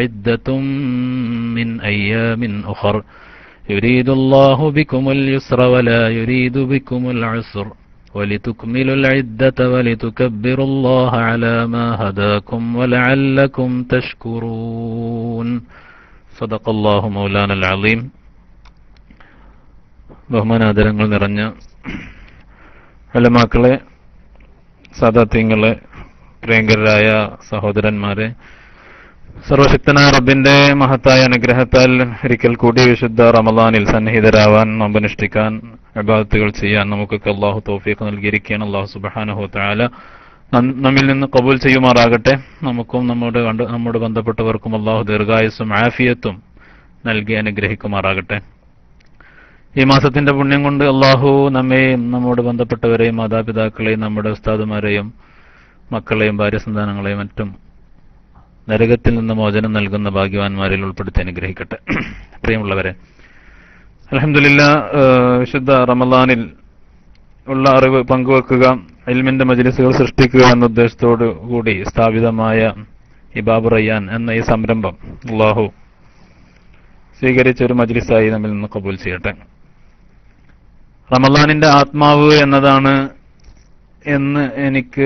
عدة من أيام أخر يريد الله بكم اليسر ولا يريد بكم العسر ولتكملوا العدة ولتكبروا الله على ما هداكم ولعلكم تشكرون صدق الله مولانا العظيم. ബഹുമാനാദരങ്ങൾ നിറഞ്ഞ ഉലമാക്കളെ, സാദാത്യങ്ങളെ, പ്രിയങ്കരായ സഹോദരന്മാരെ, സർവശക്തനായ റബ്ബിന്റെ മഹത്തായ അനുഗ്രഹത്താൽ ഒരിക്കൽ കൂടി വിശുദ്ധ റമളാനിൽ സന്നിഹിതരാവാൻ, നോമ്പനുഷ്ഠിക്കാൻ, ഇബാദത്തുകൾ ചെയ്യാൻ നമുക്കൊക്കെ അള്ളാഹു തൗഫീഖ് നൽകിയിരിക്കുകയാണ്. അള്ളാഹു സുബ്ഹാനഹു വ തആല നമ്മിൽ നിന്ന് കബൂൽ ചെയ്യുമാറാകട്ടെ. നമുക്കും നമ്മോട് ബന്ധപ്പെട്ടവർക്കും അള്ളാഹു ദീർഘായുസ്സും ആഫിയത്തും നൽകി അനുഗ്രഹിക്കുമാറാകട്ടെ. ഈ മാസത്തിന്റെ പുണ്യം കൊണ്ട് അള്ളാഹു നമ്മെയും നമ്മോട് ബന്ധപ്പെട്ടവരെയും മാതാപിതാക്കളെയും നമ്മുടെ ഉസ്താദുമാരെയും മക്കളെയും ഭാര്യസന്താനങ്ങളെയും മറ്റും നരകത്തിൽ നിന്ന് മോചനം നൽകുന്ന ഭാഗ്യവാന്മാരിൽ ഉൾപ്പെടുത്തി അനുഗ്രഹിക്കട്ടെ. പ്രിയമുള്ളവരെ, അൽഹംദുലില്ലാഹ്, വിശുദ്ധ റമളാനിൽ ഉള്ള അറിവ് പങ്കുവെക്കുക, ഇൽമിന്റെ മജ്ലിസുകൾ സൃഷ്ടിക്കുക എന്ന ഉദ്ദേശത്തോടു കൂടി സ്ഥാപിതമായ ഈ ബാബു റയ്യാൻ എന്ന ഈ സംരംഭം അല്ലാഹു സ്വീകരിച്ച ഒരു മജ്ലിസായി നമ്മിൽ നിന്ന് കബൂൽ ചെയ്യട്ടെ. റമളാനിന്റെ ആത്മാവ് എന്നതാണ് എന്ന് എനിക്ക്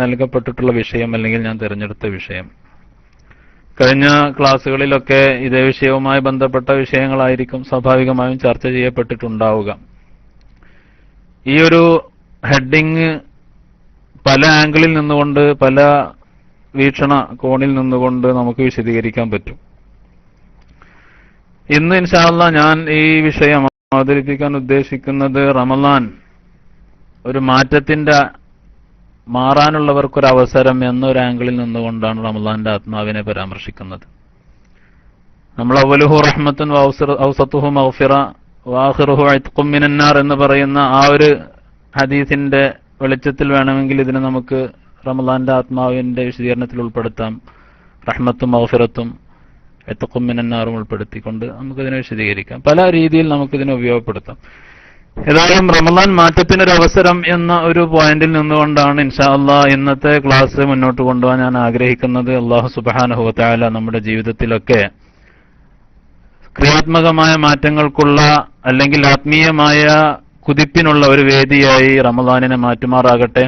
നൽകപ്പെട്ടിട്ടുള്ള വിഷയം, അല്ലെങ്കിൽ ഞാൻ തിരഞ്ഞെടുത്ത വിഷയം. കഴിഞ്ഞ ക്ലാസ്സുകളിലൊക്കെ ഇതേ വിഷയവുമായി ബന്ധപ്പെട്ട വിഷയങ്ങളായിരിക്കും സ്വാഭാവികമായും ചർച്ച ചെയ്യപ്പെട്ടിട്ടുണ്ടാവുക. ഈ ഒരു ഹെഡിങ് പല ആംഗിളിൽ നിന്നുകൊണ്ട്, പല വീക്ഷണ കോണിൽ നിന്നുകൊണ്ട് നമുക്ക് വിശദീകരിക്കാൻ പറ്റും. ഇന്ന് ഇൻഷാ അല്ലാഹ് ഞാൻ ഈ വിഷയം അവതരിപ്പിക്കാൻ ഉദ്ദേശിക്കുന്നത് റമളാൻ ഒരു മാറാനുള്ളവർക്കൊരവസരം എന്നൊരു ആംഗിളിൽ നിന്നുകൊണ്ടാണ് റമളാന്റെ ആത്മാവിനെ പരാമർശിക്കുന്നത്. നമ്മൾ അവലുഹു റഹ്മത്തുൻ ഔസത്തുഹു മഗ്ഫിറ വാഖിറുഹു ഇത്ഖും മിനന്നാർ എന്ന് പറയുന്ന ആ ഒരു ഹദീസിന്റെ വെളിച്ചത്തിൽ വേണമെങ്കിൽ ഇതിനെ നമുക്ക് റമളാന്റെ ആത്മാവിന്റെ വിശദീകരണത്തിൽ ഉൾപ്പെടുത്താം. റഹ്മത്തും മഗ്ഫിറത്തും ഇത്ഖും മിനന്നാറും ഉൾപ്പെടുത്തിക്കൊണ്ട് നമുക്കിതിനെ വിശദീകരിക്കാം. പല രീതിയിൽ നമുക്കിതിനെ ഉപയോഗപ്പെടുത്താം. ഏതായാലും റമളാൻ മാറ്റത്തിനൊരു അവസരം എന്ന ഒരു പോയിന്റിൽ നിന്നുകൊണ്ടാണ് ഇൻഷാ അല്ലാഹ് ഇന്നത്തെ ക്ലാസ് മുന്നോട്ട് കൊണ്ടുപോകാൻ ഞാൻ ആഗ്രഹിക്കുന്നത്. അല്ലാഹു സുബ്ഹാനഹു വ തആല നമ്മുടെ ജീവിതത്തിലൊക്കെ ക്രിയാത്മകമായ മാറ്റങ്ങൾക്കുള്ള, അല്ലെങ്കിൽ ആത്മീയമായ കുതിപ്പിനുള്ള ഒരു വേദിയായി റമളാനിനെ മാറ്റുമാറാകട്ടെ.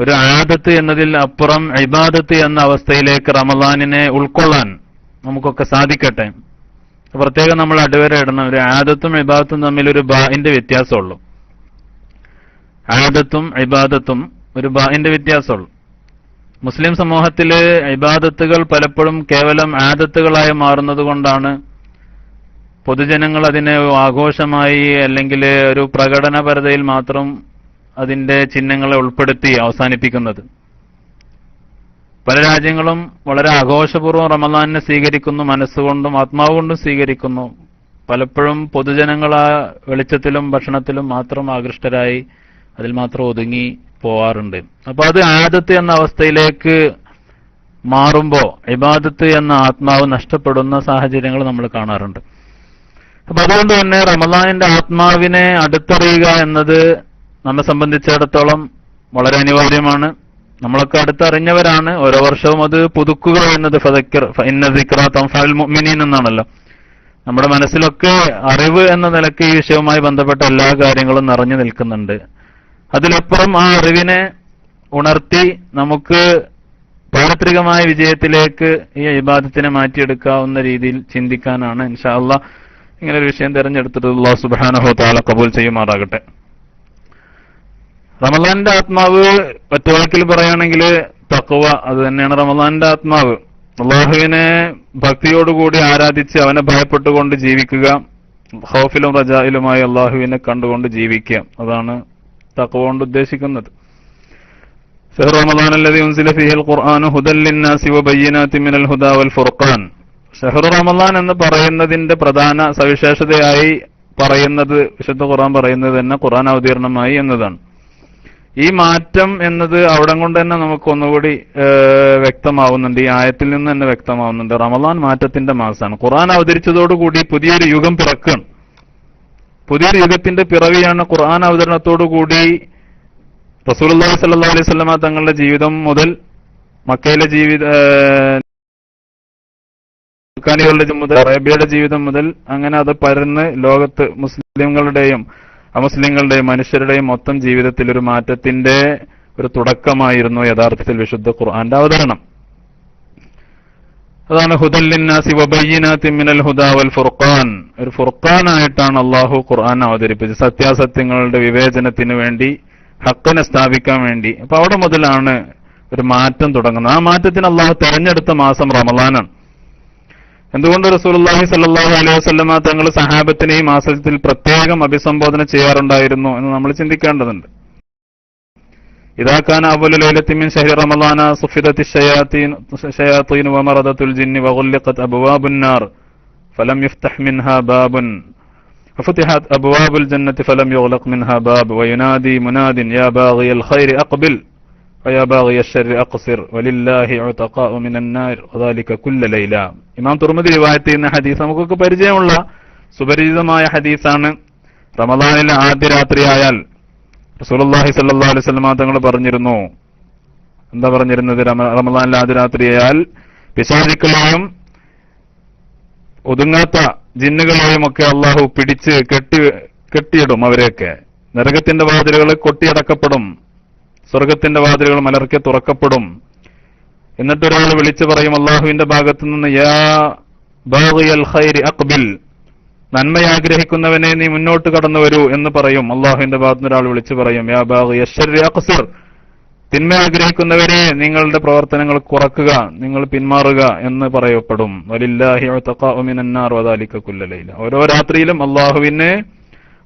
ഒരു ആദത്ത് എന്നതിൽ അപ്പുറം ഇബാദത്ത് എന്ന അവസ്ഥയിലേക്ക് റമളാനിനെ ഉൾക്കൊള്ളാൻ നമുക്കൊക്കെ സാധിക്കട്ടെ. പ്രത്യേകം നമ്മൾ അടിവര ഇടണം. ഒരു ആദത്തും ഇബാദത്തും തമ്മിൽ ഒരു ബാഇന്റെ വ്യത്യാസമുള്ളൂ. ആദത്തും ഇബാദത്തും ഒരു ബാഇന്റെ വ്യത്യാസമുള്ളൂ. മുസ്ലിം സമൂഹത്തിലെ ഇബാദത്തുകൾ പലപ്പോഴും കേവലം ആദത്തുകളായി മാറുന്നത് കൊണ്ടാണ് പൊതുജനങ്ങൾ അതിനെ ആഘോഷമായി, അല്ലെങ്കിൽ ഒരു പ്രകടനപരതയിൽ മാത്രം അതിന്റെ ചിഹ്നങ്ങളെ ഉൾപ്പെടുത്തി അവസാനിപ്പിക്കുന്നത്. പല രാജ്യങ്ങളും വളരെ ആഘോഷപൂർവ്വം റമളാനിനെ സ്വീകരിക്കുന്നു, മനസ്സുകൊണ്ടും ആത്മാവ് കൊണ്ടും സ്വീകരിക്കുന്നു. പലപ്പോഴും പൊതുജനങ്ങൾ ആ വെളിച്ചത്തിലും ഭക്ഷണത്തിലും മാത്രം ആകൃഷ്ടരായി അതിൽ മാത്രം ഒതുങ്ങി പോവാറുണ്ട്. അപ്പൊ അത് ആദത്ത് എന്ന അവസ്ഥയിലേക്ക് മാറുമ്പോൾ ഇബാദത്ത് എന്ന ആത്മാവ് നഷ്ടപ്പെടുന്ന സാഹചര്യങ്ങൾ നമ്മൾ കാണാറുണ്ട്. അപ്പൊ അതുകൊണ്ട് തന്നെ റമളാനിന്റെ ആത്മാവിനെ അടുത്തറിയുക എന്നത് നമ്മെ സംബന്ധിച്ചിടത്തോളം വളരെ അനിവാര്യമാണ്. നമ്മളൊക്കെ അടുത്തറിഞ്ഞവരാണ്. ഓരോ വർഷവും അത് പുതുക്കുക എന്നത് ഫദക്കിർ ഫഇന്ന ദിക്റ തൻഫഉൽ മുഅ്മിനീൻ എന്നാണല്ലോ. നമ്മുടെ മനസ്സിലൊക്കെ അറിവ് എന്ന നിലയ്ക്ക് ഈ വിഷയവുമായി ബന്ധപ്പെട്ട എല്ലാ കാര്യങ്ങളും നിറഞ്ഞു നിൽക്കുന്നുണ്ട്. അതിലപ്പുറം ആ അറിവിനെ ഉണർത്തി നമുക്ക് പാരത്രികമായ വിജയത്തിലേക്ക് ഈ ഇബാദത്തിനെ മാറ്റിയെടുക്കാവുന്ന രീതിയിൽ ചിന്തിക്കാനാണ് ഇൻഷാ അല്ലാഹ് ഇങ്ങനെ ഒരു വിഷയം തിരഞ്ഞെടുത്തിട്ട് അല്ലാഹു സുബ്ഹാനഹു വ തആല കബൂൽ ചെയ്യുമാറാകട്ടെ. റമളാന്റെ ആത്മാവ് ഒറ്റവാക്കിൽ പറയുകയാണെങ്കിൽ തഖ്വ, അത് തന്നെയാണ് റമളാന്റെ ആത്മാവ്. അല്ലാഹുവിനെ ഭക്തിയോടുകൂടി ആരാധിച്ച് അവനെ ഭയപ്പെട്ടുകൊണ്ട് ജീവിക്കുക, ഖൗഫിലും റജായിലുമായി അല്ലാഹുവിനെ കണ്ടുകൊണ്ട് ജീവിക്കുക, അതാണ് തഖ്വ കൊണ്ട് ഉദ്ദേശിക്കുന്നത്. ശഹ്റു റമളാൻ അല്ലദീ ഉൻസില ഫീഹിൽ ഖുർആനു ഹുദൽ ലിന്നാസി വബയ്യിനാതിൻ മിനൽ ഹുദാ വൽ ഫുർഖാൻ. ശഹ്റു റമളാൻ എന്ന് പറയുന്നതിന്റെ പ്രധാന സവിശേഷതയായി പറയുന്നത്, വിശുദ്ധ ഖുർആൻ പറയുന്നത് തന്നെ ഖുർആൻ അവതീർണമായി എന്നതാണ്. ഈ മാറ്റം എന്നത് അവിടം കൊണ്ട് തന്നെ നമുക്ക് ഒന്നുകൂടി വ്യക്തമാവുന്നുണ്ട്. ഈ ആയത്തിൽ നിന്ന് തന്നെ വ്യക്തമാവുന്നുണ്ട്. റമളാൻ മാറ്റത്തിന്റെ മാസമാണ്. ഖുർആൻ അവതരിച്ചതോടുകൂടി പുതിയൊരു യുഗം പിറക്കുകയാണ്. പുതിയൊരു യുഗത്തിന്റെ പിറവിയാണ് ഖുർആൻ അവതരണത്തോടുകൂടി റസൂലുള്ളാഹി സ്വല്ലല്ലാഹു അലൈഹി വസല്ലമ തങ്ങളുടെ ജീവിതം മുതൽ മക്കയിലെ സുൽത്താനികളുടെ മുതൽ അറേബ്യയുടെ ജീവിതം മുതൽ അങ്ങനെ അത് പരന്ന് ലോകത്ത് മുസ്ലിങ്ങളുടെയും അമുസ്ലിങ്ങളുടെയും മനുഷ്യരുടെയും മൊത്തം ജീവിതത്തിൽ ഒരു മാറ്റത്തിന്റെ ഒരു തുടക്കമായിരുന്നു യഥാർത്ഥത്തിൽ വിശുദ്ധ ഖുർആന്റെ അവതരണം. അതാണ് ഹുദൽ ലിന്നാസി വബയ്യിനാത്തിൻ മിനൽ ഹുദാ വൽ ഫുർഖാൻ. ഒരു ഫുർഖാനായിട്ടാണ് അള്ളാഹു ഖുർആൻ അവതരിപ്പിച്ചത്, സത്യാസത്യങ്ങളുടെ വിവേചനത്തിന് വേണ്ടി, ഹക്കിനെ സ്ഥാപിക്കാൻ വേണ്ടി. അപ്പൊ അവിടെ മുതലാണ് ഒരു മാറ്റം തുടങ്ങുന്നത്. ആ മാറ്റത്തിന് അള്ളാഹു തെരഞ്ഞെടുത്ത മാസം റമളാനാണ്. എന്തുകൊണ്ട് റസൂലുള്ളാഹി സ്വല്ലല്ലാഹു അലൈഹി വസല്ലമ തങ്ങൾ സഹാബത്തിനെ ഈ മാസത്തിൽ പ്രത്യേകം അഭിസംബോധന ചെയ്യാറുണ്ടായിരുന്നു എന്ന് നമ്മൾ ചിന്തിക്കേണ്ടതുണ്ട്. ഇദാ കാന അവ്വലു ലൈലത്തിൻ മിൻ ശഹ്രി റമളാന സുഫിദത്തി ശയാത്തീൻ വമറദത്തുൽ ജിന്നി വഗുല്ലിഖത് അബ്വാബുൻ നാർ ഫലം യുഫ്തഹ് മിൻഹാ ബാബുൻ വഫുതിഹത് അബ്വാബുൽ ജന്നത്തി ഫലം യുഗ്ലഖ് മിൻഹാ ബാബ് വയുനാദി മുനാദിൻ യാ ബാഗിയൽ ഖൈരി അഖ്ബിൽ വയാ ബാഗിയൽ ശർരി അഖ്സിർ വലില്ലാഹി ഉതഖാഉ മിനൻ നാർ വദാലിക കുല്ല ലൈല. ഇമാം തുർമുദി റിവായത്ത് ചെയ്യുന്ന ഹദീസ് നമുക്കൊക്കെ പരിചയമുള്ള സുപരിചിതമായ ഹദീസാണ്. റമളാനിലെ ആദ്യ രാത്രിയായാൽ റസൂലുള്ളാഹി സ്വല്ലല്ലാഹു അലൈഹി വസല്ലം തങ്ങൾ പറഞ്ഞിരുന്നു, എന്താ പറഞ്ഞിരുന്നത്? റമളാനിലെ ആദ്യ രാത്രിയായാൽ പിശാചുക്കളെയും ഒതുങ്ങാത്ത ജിന്നുകളെയും ഒക്കെ അള്ളാഹു പിടിച്ച് കെട്ടിയിടും. അവരെയൊക്കെ നരകത്തിന്റെ വാതിലുകൾ കൊട്ടിയടക്കപ്പെടും, സ്വർഗത്തിന്റെ വാതിലുകൾ മലർക്കെ തുറക്കപ്പെടും. എന്നിട്ടൊരാൾ വിളിച്ചു പറയും അള്ളാഹുവിന്റെ ഭാഗത്തു നിന്ന്, യാ ബാഗിയൽ ഖൈരി അഖ്ബിൽ, നന്മയാഗ്രഹിക്കുന്നവനെ നീ മുന്നോട്ട് കടന്നു വരൂ എന്ന് പറയും. അള്ളാഹുവിന്റെ ഭാഗത്തുനിന്ന് ഒരാൾ വിളിച്ചു പറയും, യാ ബാഗിയ ശർരി അഖ്സിർ, തിന്മ ആഗ്രഹിക്കുന്നവരെ നിങ്ങളുടെ പ്രവർത്തനങ്ങൾ കുറക്കുക, നിങ്ങൾ പിന്മാറുക എന്ന് പറയപ്പെടും. വലില്ലാഹി ഉതഖാഉ മിനൻ നാർ വദാലിക കുല്ല ലൈല. ഓരോ രാത്രിയിലും അള്ളാഹുവിന്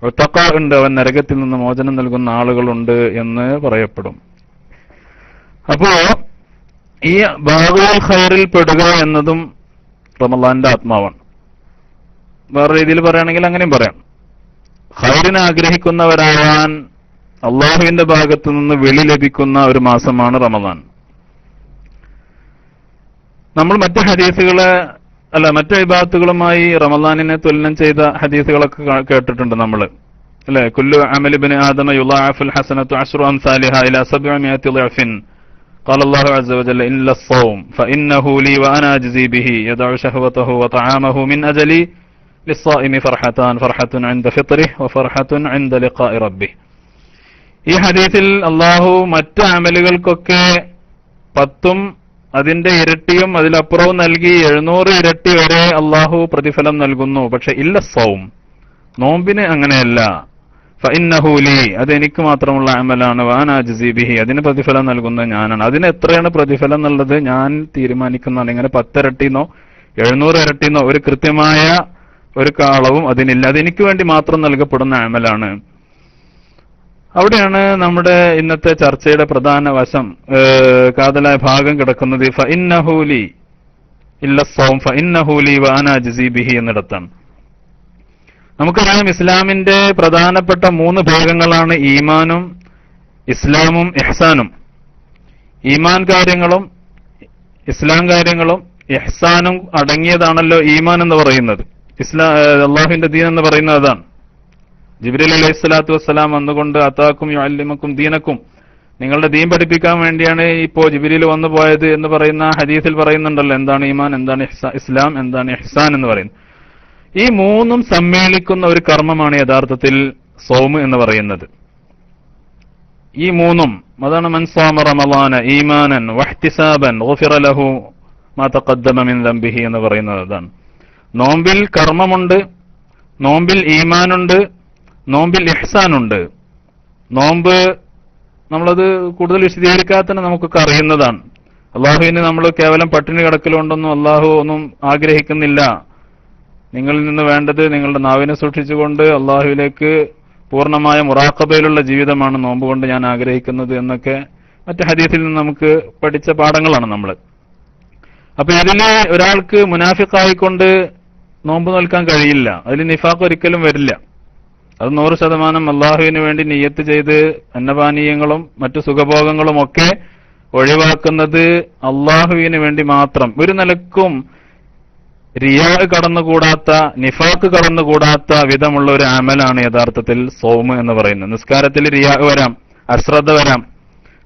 ഉതഖാ ഉണ്ട്, അവൻ നരകത്തിൽ നിന്ന് മോചനം നൽകുന്ന ആളുകളുണ്ട് എന്ന് പറയപ്പെടും. അപ്പോ ഈ ബാഗുൽ ഖൈറിൽ പെടുക എന്നതും റമളാന്റെ ആത്മാവാണ്. വേറെ രീതിയിൽ പറയുകയാണെങ്കിൽ അങ്ങനെയും പറയാം. ഖൈറിനെ ആഗ്രഹിക്കുന്നവരാവാൻ അള്ളാഹുവിന്റെ ഭാഗത്തു നിന്ന് വിളി ലഭിക്കുന്ന ഒരു മാസമാണ് റമളാൻ. നമ്മൾ മറ്റ് ഹദീസുകളെ മറ്റു ഇബാദത്തുകളുമായി റമളാനിനെ തുലനം ചെയ്ത ഹദീസുകളൊക്കെ കേട്ടിട്ടുണ്ട് നമ്മൾ, അല്ലെ? കുല്ലു അമലി ഇബ്നി ആദമ യുളാഅഫുൽ ഹസനത്തു അശ്റു അംസാലിഹാ ഇലാ 700 ളഅഫിൻ قال الله عز وجل إلا الصوم فإنه لي وأنا أجزي به يدع شهوته وطعامه من أجلي للصائم فرحتان فرحة عند فطره وفرحة عند لقاء ربه. ഈ ഹദീസിൽ അള്ളാഹു മറ്റ് അമലുകൾക്കൊക്കെ 10 അതിന്റെ ഇരട്ടിയും അതിലപ്പുറവും നൽകി 700 ഇരട്ടി വരെ അള്ളാഹു പ്രതിഫലം നൽകുന്നു. പക്ഷെ ഇല്ല സൗം, നോമ്പിന് അങ്ങനെയല്ല. ഫഇന്നഹു ലീ, അത് എനിക്ക് മാത്രമുള്ള അമലാണ്. വഅനാ അജ്സി ബിഹി, അതിന് പ്രതിഫലം നൽകുന്നത് ഞാനാണ്. അതിന് എത്രയാണ് പ്രതിഫലം എന്നുള്ളത് ഞാൻ തീരുമാനിക്കുന്നതാണ്. ഇങ്ങനെ 10 ഇരട്ടിന്നോ 700 ഇരട്ടിന്നോ ഒരു കൃത്യമായ ഒരു അളവും അതിനില്ല. അതെനിക്ക് വേണ്ടി മാത്രം നൽകപ്പെടുന്ന അമലാണ്. അവിടെയാണ് നമ്മുടെ ഇന്നത്തെ ചർച്ചയുടെ പ്രധാന വശം, കാതലായ ഭാഗം കിടക്കുന്നത്. ഫഇന്നഹു ലീ ഇല്ല സൗം ഫഇന്നഹു ലീ വഅനാ അജ്സി ബിഹി എന്നിടത്താണ്. നമുക്കറിയാം, ഇസ്ലാമിന്റെ പ്രധാനപ്പെട്ട 3 ഭാഗങ്ങളാണ് ഈമാനും ഇസ്ലാമും ഇഹ്സാനും. ഈമാൻ കാര്യങ്ങളും ഇസ്ലാം കാര്യങ്ങളും ഇഹ്സാനും അടങ്ങിയതാണല്ലോ ഈമാൻ എന്ന് പറയുന്നത്. അള്ളാഹുവിന്റെ ദീൻ എന്ന് പറയുന്നത് അതാണ്. ജിബ്രീൽ അലൈഹി സ്വലാത്തു വസ്സലാം വന്നുകൊണ്ട് അതാക്കും യുഅല്ലിമുക്കും ദീനക്കും, നിങ്ങളുടെ ദീൻ പഠിപ്പിക്കാൻ വേണ്ടിയാണ് ഇപ്പോ ജിബ്രീൽ വന്നു പോയത് എന്ന് പറയുന്ന ഹദീസിൽ പറയുന്നുണ്ടല്ലോ. എന്താണ് ഈമാൻ, എന്താണ് ഇസ്ലാം, എന്താണ് ഇഹ്സാൻ എന്ന് പറയുന്നത്. ഈ 3 സമ്മേളിക്കുന്ന ഒരു കർമ്മമാണ് യഥാർത്ഥത്തിൽ സൗമ് എന്ന് പറയുന്നത്. ഈ 3 അതാണ് മൻ സാമ റമളാന ഈമാനൻ വഹ്തിസാബൻ ഗുഫിറ ലഹു മാ തഖദ്ദമ മിൻ ദംബിഹി എന്ന് പറയുന്നത് അതാണ്. നോമ്പിൽ കർമ്മമുണ്ട്, നോമ്പിൽ ഈമാനുണ്ട്, നോമ്പിൽ ഇഹ്സാനുണ്ട്. നോമ്പ് നമ്മളത് കൂടുതൽ വിശദീകരിക്കാതെ തന്നെ നമുക്കൊക്കെ അറിയുന്നതാണ്. അള്ളാഹുവിന് നമ്മൾ കേവലം പട്ടിണി കിടക്കലുകൊണ്ടൊന്നും അള്ളാഹു ഒന്നും ആഗ്രഹിക്കുന്നില്ല. നിങ്ങളിൽ നിന്ന് വേണ്ടത് നിങ്ങളുടെ നാവിനെ സൂക്ഷിച്ചുകൊണ്ട് അള്ളാഹുവിലേക്ക് പൂർണ്ണമായ മുറാഖബയിലുള്ള ജീവിതമാണ് നോമ്പ് കൊണ്ട് ഞാൻ ആഗ്രഹിക്കുന്നത് എന്നൊക്കെ മറ്റ് ഹദീസിൽ നിന്ന് നമുക്ക് പഠിച്ച പാഠങ്ങളാണ് നമ്മൾ. അപ്പൊ ഇതിന് ഒരാൾക്ക് മുനാഫിഖായിക്കൊണ്ട് നോമ്പ് നോൽക്കാൻ കഴിയില്ല. അതിൽ നിഫാഖ് ഒരിക്കലും വരില്ല. അത് 100% അള്ളാഹുവിന് വേണ്ടി നിയ്യത്ത് ചെയ്ത് അന്നപാനീയങ്ങളും മറ്റു സുഖഭോഗങ്ങളും ഒക്കെ ഒഴിവാക്കുന്നത് അള്ളാഹുവിന് വേണ്ടി മാത്രം, ഒരു നിലക്കും റിയാ കടന്നുകൂടാത്ത, നിഫാഖ് കടന്നുകൂടാത്ത വിധമുള്ള ഒരു അമലാണ് യഥാർത്ഥത്തിൽ സൗമ് എന്ന് പറയുന്നത്. നിസ്കാരത്തിൽ റിയാ വരാം, അശ്രദ്ധ വരാം,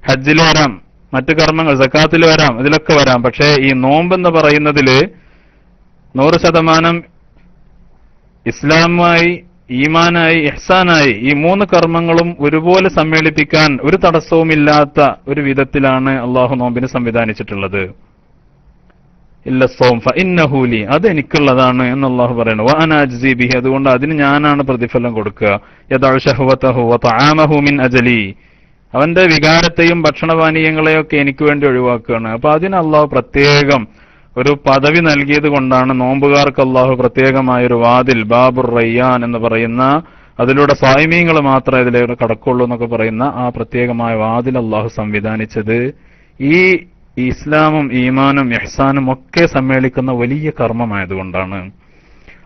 ഹജ്ജിൽ വരാം, മറ്റു കർമ്മങ്ങൾ സക്കാത്തിൽ വരാം, ഇതിലൊക്കെ വരാം. പക്ഷേ ഈ നോമ്പ് എന്ന് പറയുന്നതില് 100% ഇസ്ലാമായി, ഈമാനായി, ഇഹ്സാനായി ഈ 3 കർമ്മങ്ങളും ഒരുപോലെ സമ്മേളിപ്പിക്കാൻ ഒരു തടസ്സവുമില്ലാത്ത ഒരു വിധത്തിലാണ് അള്ളാഹു നോമ്പിനെ സംവിധാനിച്ചിട്ടുള്ളത്. ഇല്ല സൗം ഫഇന്നഹു ലി, അത് എനിക്കുള്ളതാണ് എന്ന് അള്ളാഹു പറയുന്നു. വഅന അജ്സി ബിഹി, അതുകൊണ്ട് അതിന് ഞാനാണ് പ്രതിഫലം കൊടുക്കുക. യദഉ ശഹവതഹു വതആമഹു മിൻ അജലി, അവന്റെ വികാരത്തെയും ഭക്ഷണപാനീയങ്ങളെയൊക്കെ എനിക്ക് വേണ്ടി ഒഴിവാക്കുകയാണ്. അപ്പൊ അതിന് അള്ളാഹു പ്രത്യേകം ഒരു പദവി നൽകിയത് കൊണ്ടാണ് നോമ്പുകാർക്ക് അള്ളാഹു പ്രത്യേകമായൊരു വാതിൽ, ബാബുർ റയ്യാൻ എന്ന് പറയുന്ന, അതിലൂടെ സായിമീങ്ങൾ മാത്രമേ ഇതിലൂടെ കടക്കുള്ളൂ എന്നൊക്കെ പറയുന്ന ആ പ്രത്യേകമായ വാതിൽ അള്ളാഹു സംവിധാനിച്ചത് ഈ ഇസ്ലാമും ഈമാനും ഇഹ്സാനും ഒക്കെ സമ്മേളിക്കുന്ന വലിയ കർമ്മമായതുകൊണ്ടാണ്.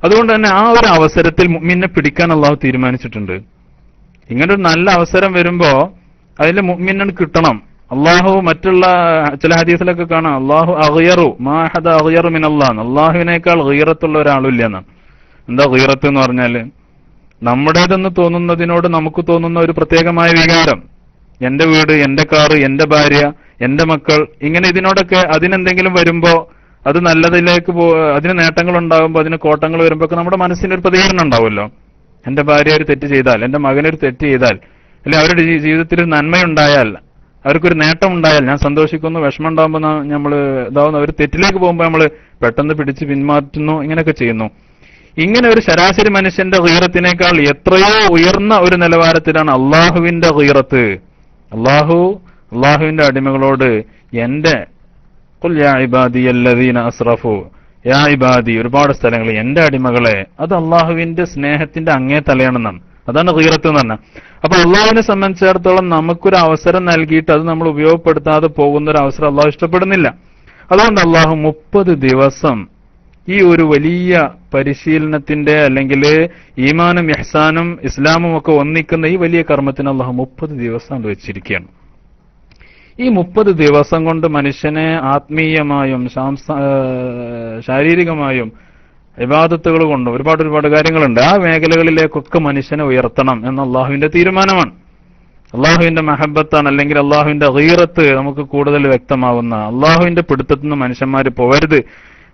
അതുകൊണ്ട് തന്നെ ആ ഒരു അവസരത്തിൽ മുഅ്മിനെ പിടിക്കാൻ അള്ളാഹു തീരുമാനിച്ചിട്ടുണ്ട്. ഇങ്ങനൊരു നല്ല അവസരം വരുമ്പോ അതിൽ മുഅ്മിനെ കിട്ടണം. അള്ളാഹു മറ്റുള്ള ചില ഹദീസിലൊക്കെ കാണാം, അള്ളാഹു അഗ്യറു മാ അഹദ അഗ്യറു മിൻ അല്ലാഹ്, അള്ളാഹുവിനേക്കാൾ ഗീറത്തുള്ള ഒരാളില്ല എന്നാണ്. എന്താ ഗീറത്ത് എന്ന് പറഞ്ഞാല്? നമ്മുടേതെന്ന് തോന്നുന്നതിനോട് നമുക്ക് തോന്നുന്ന ഒരു പ്രത്യേകമായ വികാരം. എന്റെ വീട്, എന്റെ കാറ്, എന്റെ ഭാര്യ, എന്റെ മക്കൾ, ഇങ്ങനെ ഇതിനോടൊക്കെ അതിനെന്തെങ്കിലും വരുമ്പോ, അത് നല്ലതിലേക്ക് അതിന് നേട്ടങ്ങൾ ഉണ്ടാകുമ്പോൾ, അതിന് കോട്ടങ്ങൾ വരുമ്പോ ഒക്കെ നമ്മുടെ മനസ്സിനൊരു പ്രതികരണം ഉണ്ടാവുമല്ലോ. എന്റെ ഭാര്യ ഒരു തെറ്റ് ചെയ്താൽ, എന്റെ മകനൊരു തെറ്റ് ചെയ്താൽ, അല്ലെ അവരുടെ ജീവിതത്തിൽ ഒരു നന്മയുണ്ടായാൽ, അവർക്കൊരു നേട്ടം ഉണ്ടായാൽ ഞാൻ സന്തോഷിക്കുന്നു. വിഷമം ഉണ്ടാകുമ്പോൾ നമ്മൾ ഇതാവുന്ന ഒരു തെറ്റിലേക്ക് പോകുമ്പോൾ നമ്മൾ പെട്ടെന്ന് പിടിച്ച് പിന്മാറ്റുന്നു, ഇങ്ങനെയൊക്കെ ചെയ്യുന്നു. ഇങ്ങനെ ഒരു ശരാശരി മനുഷ്യന്റെ ഗീറത്തിനേക്കാൾ എത്രയോ ഉയർന്ന ഒരു നിലവാരത്തിലാണ് അള്ളാഹുവിന്റെ ഗീറത്ത്. അള്ളാഹുവിന്റെ അടിമകളോട് എന്റെ ഖുൽ യാ ഇബാദിയല്ലദീന അസ്റഫു, യാ ഇബാദി, ഒരുപാട് സ്ഥലങ്ങളിൽ എന്റെ അടിമകളെ, അത് അള്ളാഹുവിന്റെ സ്നേഹത്തിന്റെ അങ്ങേ തലയാണെന്നാണ്. അതാണ് ഗീറത്ത് എന്ന് പറഞ്ഞാൽ. അപ്പൊ അള്ളാഹുവിനെ സംബന്ധിച്ചിടത്തോളം നമുക്കൊരു അവസരം നൽകിയിട്ട് അത് നമ്മൾ ഉപയോഗപ്പെടുത്താതെ പോകുന്ന ഒരു അവസരം അള്ളാഹു ഇഷ്ടപ്പെടുന്നില്ല. അതുകൊണ്ട് അള്ളാഹു 30 ദിവസം ഈ ഒരു വലിയ പരിശീലനത്തിന്റെ, അല്ലെങ്കിൽ ഈമാനും ഇഹ്സാനും ഇസ്ലാമും ഒക്കെ ഒന്നിക്കുന്ന ഈ വലിയ കർമ്മത്തിന് അള്ളാഹു 30 ദിവസം വെച്ചിരിക്കുകയാണ്. ഈ 30 ദിവസം കൊണ്ട് മനുഷ്യനെ ആത്മീയമായും ശാരീരികമായും ഇബാദത്തുകൾ കൊണ്ടും ഒരുപാട് കാര്യങ്ങളുണ്ട്. ആ മേഖലകളിലേക്കൊക്കെ മനുഷ്യനെ ഉയർത്തണം എന്ന അള്ളാഹുവിന്റെ തീരുമാനമാണ്. അള്ളാഹുവിന്റെ മഹബത്താണ്, അല്ലെങ്കിൽ അള്ളാഹുവിന്റെ ഗീറത്ത് നമുക്ക് കൂടുതൽ വ്യക്തമാവുന്ന, അള്ളാഹുവിന്റെ പിടുത്തത്തിൽ നിന്ന് മനുഷ്യന്മാർ പോവരുത്.